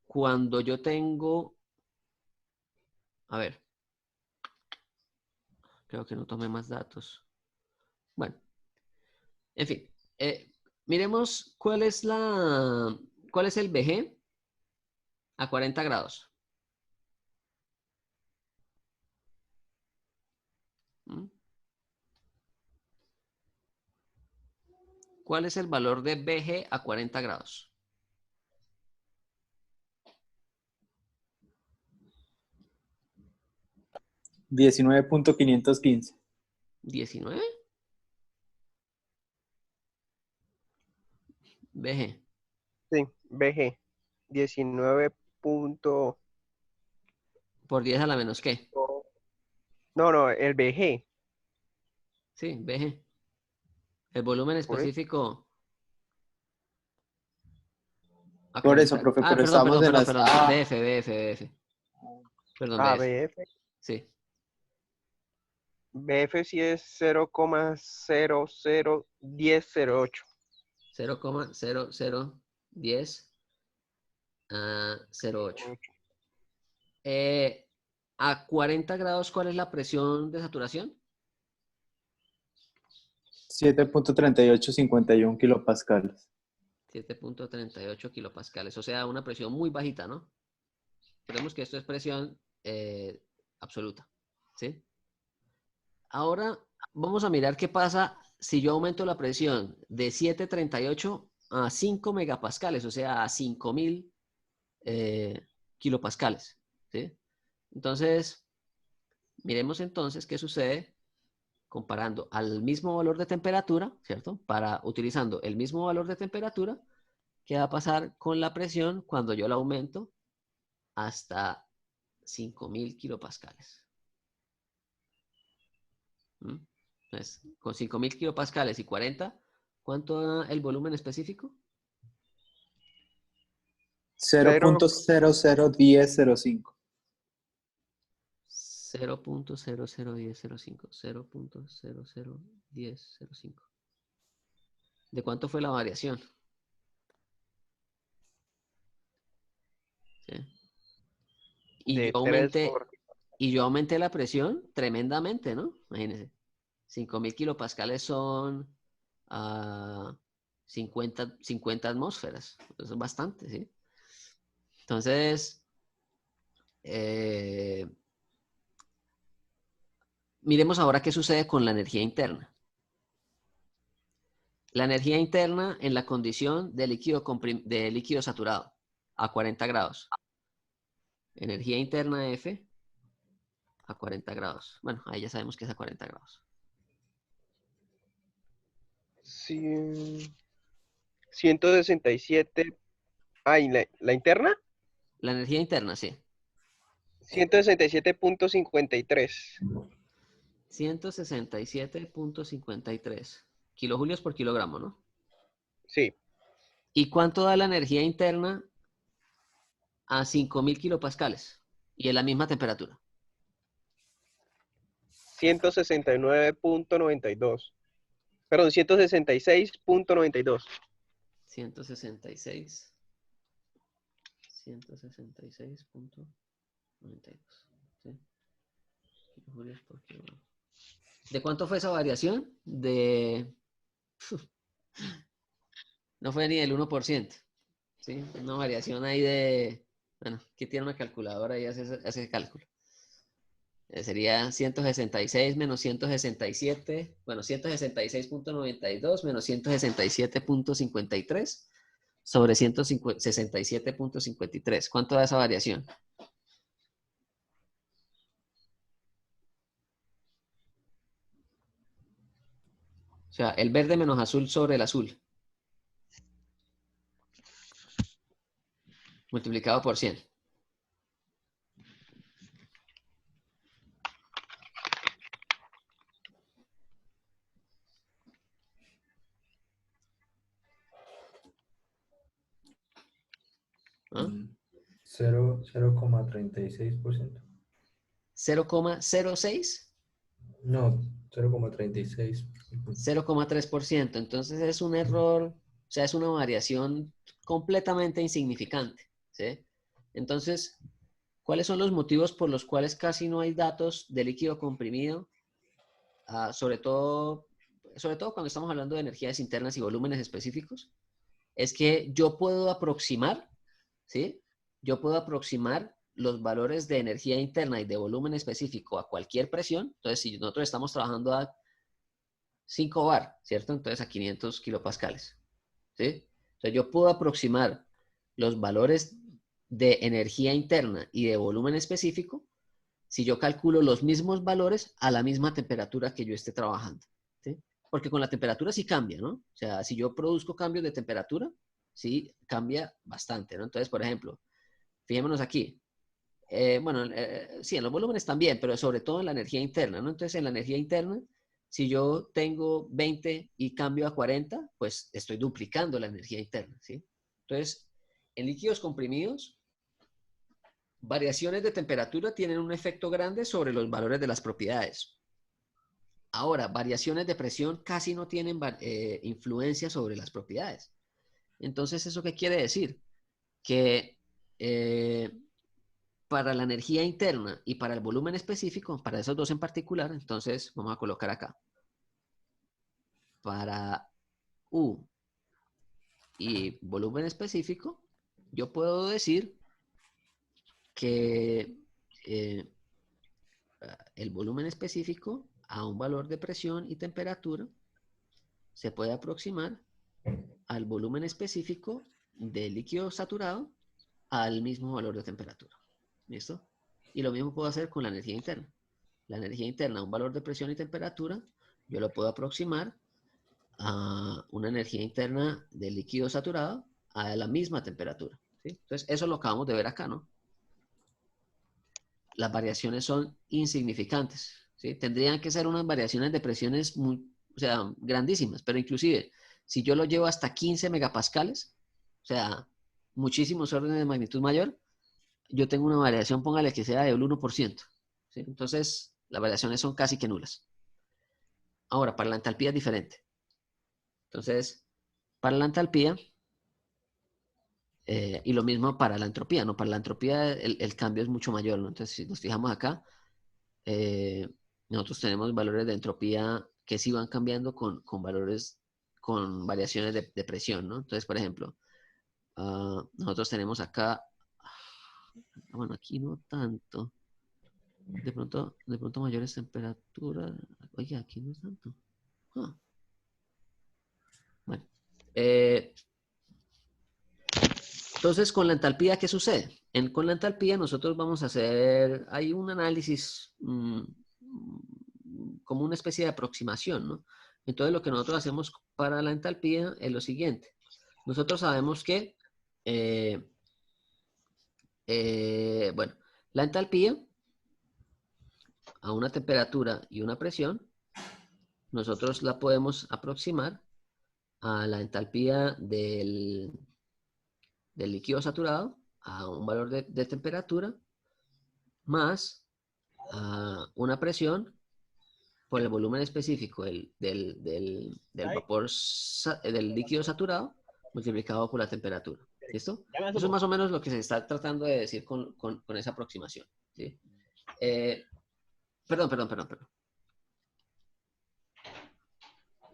cuando yo tengo... A ver. Creo que no tomé más datos. Bueno. En fin. Miremos cuál es el VG a 40 grados. ¿Cuál es el valor de VG a 40 grados? $19.515. ¿19? VG. Sí, BG. 19 punto... ¿Por 10 a la menos qué? No, el BG. Sí, VG. El volumen específico. Por eso, profe, pero estamos en las... Perdón. BF. Perdón, BF. BF. Sí. BF sí es 0,001008. 0,001008. A 40 grados, ¿cuál es la presión de saturación? 7.3851 kilopascales. 7.38 kilopascales, o sea, una presión muy bajita, ¿no? Recordemos que esto es presión absoluta, ¿sí? Ahora vamos a mirar qué pasa si yo aumento la presión de 7.38 a 5 megapascales, o sea, a 5.000 kilopascales, ¿sí? Entonces, miremos entonces qué sucede comparando al mismo valor de temperatura, ¿cierto? Utilizando el mismo valor de temperatura, ¿qué va a pasar con la presión cuando yo la aumento hasta 5.000 kilopascales? Entonces, con 5.000 kilopascales y 40, ¿cuánto da el volumen específico? 0.001005. 0.001005. 0.001005. ¿De cuánto fue la variación? ¿Sí? Y yo aumenté la presión tremendamente, ¿no? Imagínense. 5.000 kilopascales son 50 atmósferas. Eso es bastante, ¿sí? Entonces, miremos ahora qué sucede con la energía interna. La energía interna en la condición de líquido saturado a 40 grados. Energía interna F a 40 grados. Bueno, ahí ya sabemos que es a 40 grados. Sí, 167. Ah, ¿y la interna? La energía interna, sí. 167.53. 167.53 kilojulios por kilogramo, ¿no? Sí, ¿Y cuánto da la energía interna a 5000 kilopascales? Y en la misma temperatura. 169.92. Perdón, 166.92. 166.92. ¿Sí? Kilojulios por kilogramo. ¿De cuánto fue esa variación? No fue ni del 1%. ¿Sí? Una variación ahí de... Bueno, aquí tiene una calculadora y hace ese cálculo. Sería 166 menos 167. Bueno, 166.92 menos 167.53 sobre 167.53. ¿Cuánto da esa variación? O sea, el verde menos azul sobre el azul. Multiplicado por 100. ¿Ah? 0,36%. 0,06. No, 0,36. 0,3%. Entonces es un error, o sea, es una variación completamente insignificante, ¿sí? Entonces, ¿cuáles son los motivos por los cuales casi no hay datos de líquido comprimido? Sobre todo cuando estamos hablando de energías internas y volúmenes específicos. Es que yo puedo aproximar, ¿sí? Yo puedo aproximar los valores de energía interna y de volumen específico a cualquier presión. Entonces, si nosotros estamos trabajando a 5 bar, ¿cierto? Entonces a 500 kilopascales, ¿sí? Entonces yo puedo aproximar los valores de energía interna y de volumen específico si yo calculo los mismos valores a la misma temperatura que yo esté trabajando, ¿sí? Porque con la temperatura sí cambia, ¿no? O sea, si yo produzco cambios de temperatura, sí cambia bastante, ¿no? Entonces, por ejemplo, fijémonos aquí. Sí, en los volúmenes también, pero sobre todo en la energía interna, ¿no? Entonces, en la energía interna, si yo tengo 20 y cambio a 40, pues estoy duplicando la energía interna, ¿sí? Entonces, en líquidos comprimidos, variaciones de temperatura tienen un efecto grande sobre los valores de las propiedades. Ahora, variaciones de presión casi no tienen influencia sobre las propiedades. Entonces, ¿eso qué quiere decir? Que para la energía interna y para el volumen específico, para esos dos en particular, entonces vamos a colocar acá. Para U y volumen específico, yo puedo decir que el volumen específico a un valor de presión y temperatura se puede aproximar al volumen específico del líquido saturado al mismo valor de temperatura. ¿Listo? Y lo mismo puedo hacer con la energía interna. La energía interna a un valor de presión y temperatura, yo lo puedo aproximar a una energía interna del líquido saturado a la misma temperatura, ¿sí? Entonces, eso lo acabamos de ver acá, ¿no? Las variaciones son insignificantes, ¿sí? Tendrían que ser unas variaciones de presiones muy, o sea, grandísimas, pero inclusive, si yo lo llevo hasta 15 megapascales, o sea, muchísimos órdenes de magnitud mayor, yo tengo una variación, póngale que sea del 1%, ¿sí? Entonces, las variaciones son casi que nulas. Ahora, para la entalpía es diferente. Entonces, para la entalpía, y lo mismo para la entropía, ¿no? Para la entropía el cambio es mucho mayor, ¿no? Entonces, si nos fijamos acá, nosotros tenemos valores de entropía que sí van cambiando con valores, con variaciones de presión, ¿no? Entonces, por ejemplo, nosotros tenemos acá, bueno, aquí no tanto. De pronto mayores temperaturas. Oye, aquí no es tanto. Bueno. Entonces, con la entalpía, ¿qué sucede? Con la entalpía nosotros vamos a hacer, hay un análisis como una especie de aproximación, ¿no? Entonces, lo que nosotros hacemos para la entalpía es lo siguiente. Nosotros sabemos que, bueno, la entalpía a una temperatura y una presión, nosotros la podemos aproximar a la entalpía del líquido saturado a un valor de temperatura más una presión por el volumen específico del vapor del líquido saturado multiplicado por la temperatura. ¿Listo? Eso es más o menos lo que se está tratando de decir con esa aproximación. ¿Sí? Perdón.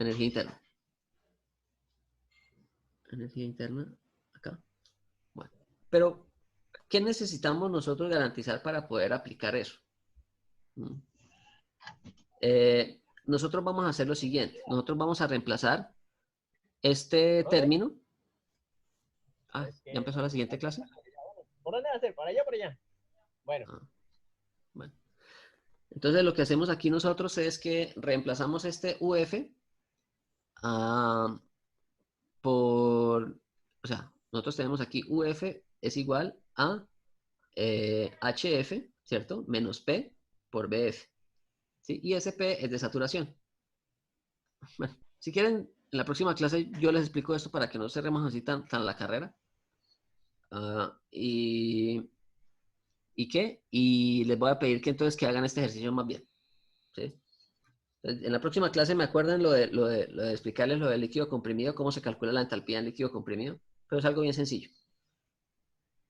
Energía interna. Energía interna, acá. Bueno, pero ¿qué necesitamos nosotros garantizar para poder aplicar eso? Nosotros vamos a hacer lo siguiente. Nosotros vamos a reemplazar este término. ¿Ya empezó la siguiente clase? ¿Por dónde va a ser? ¿Para allá o por allá? Bueno. Bueno. Entonces lo que hacemos aquí nosotros es que reemplazamos este UF o sea, nosotros tenemos aquí UF es igual a HF, ¿cierto? Menos P por BF. ¿Sí? Y ese P es de saturación. Bueno, si quieren, en la próxima clase yo les explico esto para que no cerremos así tan la carrera. ¿Y qué? Y les voy a pedir que entonces que hagan este ejercicio más bien. ¿Sí? Entonces, en la próxima clase me acuerdan lo de explicarles lo del líquido comprimido, cómo se calcula la entalpía en líquido comprimido, pero es algo bien sencillo.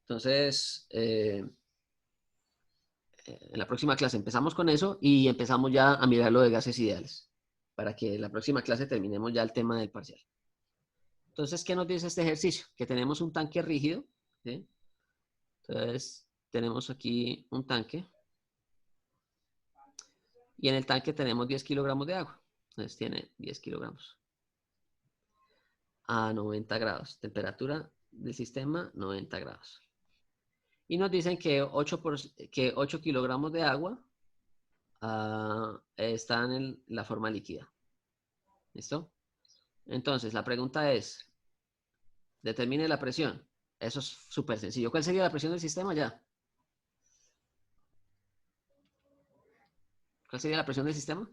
Entonces, en la próxima clase empezamos con eso y empezamos ya a mirar lo de gases ideales, para que en la próxima clase terminemos ya el tema del parcial. Entonces, ¿qué nos dice este ejercicio? Que tenemos un tanque rígido, ¿sí? Entonces, tenemos aquí un tanque. Y en el tanque tenemos 10 kilogramos de agua. Entonces, tiene 10 kilogramos. A 90 grados. Temperatura del sistema, 90 grados. Y nos dicen que 8 kilogramos de agua están en la forma líquida. ¿Listo? Entonces, la pregunta es, determine la presión. Eso es súper sencillo. ¿Cuál sería la presión del sistema ya? ¿Cuál sería la presión del sistema?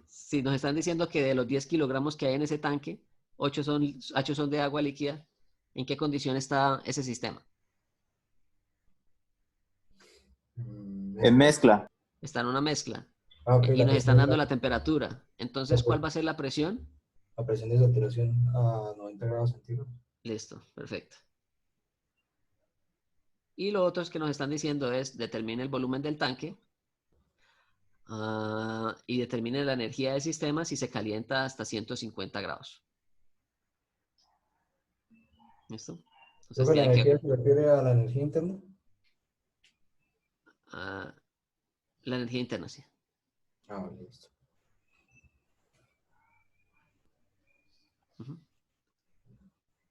Si nos están diciendo que de los 10 kilogramos que hay en ese tanque, 8 son de agua líquida, ¿en qué condición está ese sistema? En mezcla. Está en una mezcla. Okay, y nos están dando la temperatura. Entonces, ¿cuál va a ser la presión? La presión de saturación a 90 grados centígrados. Listo, perfecto. Y lo otro que nos están diciendo es, determine el volumen del tanque y determine la energía del sistema si se calienta hasta 150 grados. ¿Listo? Entonces, ¿La energía se refiere a la energía interna? La energía interna, sí. Listo.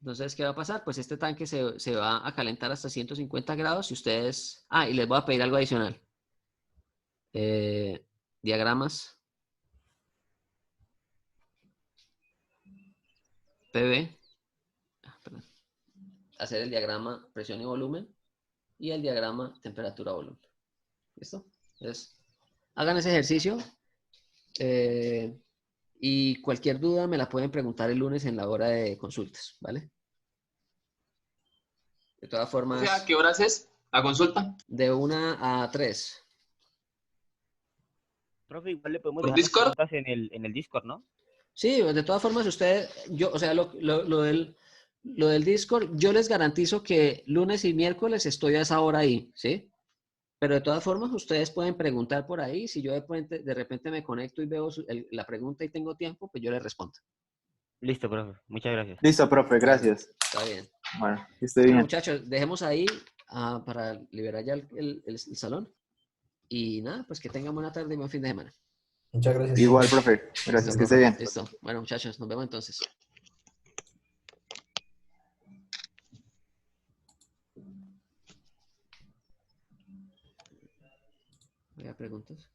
Entonces, ¿qué va a pasar? Pues este tanque se va a calentar hasta 150 grados y ustedes... y les voy a pedir algo adicional. Diagramas. PV. Perdón. Hacer el diagrama presión y volumen y el diagrama temperatura-volumen. ¿Listo? Entonces, hagan ese ejercicio y cualquier duda me la pueden preguntar el lunes en la hora de consultas, ¿vale? De todas formas... O sea, ¿a qué horas es la consulta? De 1 a 3. Profe, igual le podemos ¿Por dejar las Discord? preguntas en el Discord, ¿no? Sí, de todas formas usted, o sea, lo del Discord, yo les garantizo que lunes y miércoles estoy a esa hora ahí, ¿sí? Pero de todas formas ustedes pueden preguntar por ahí, si yo de repente me conecto y veo la pregunta y tengo tiempo, pues yo les respondo. Listo, profe. Muchas gracias. Listo, profe, gracias. Está bien. Bueno, que esté Bueno, bien. muchachos, dejemos ahí para liberar ya el salón. Y nada, pues que tengan buena tarde y buen fin de semana. Muchas gracias. Igual, profe. Gracias, Listo, que esté profe. bien. Listo. Bueno, muchachos, nos vemos entonces. ¿Habrá preguntas?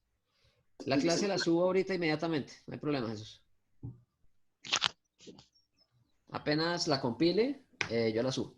La clase la subo ahorita inmediatamente. No hay problema, Jesús. Apenas la compile, yo la subo.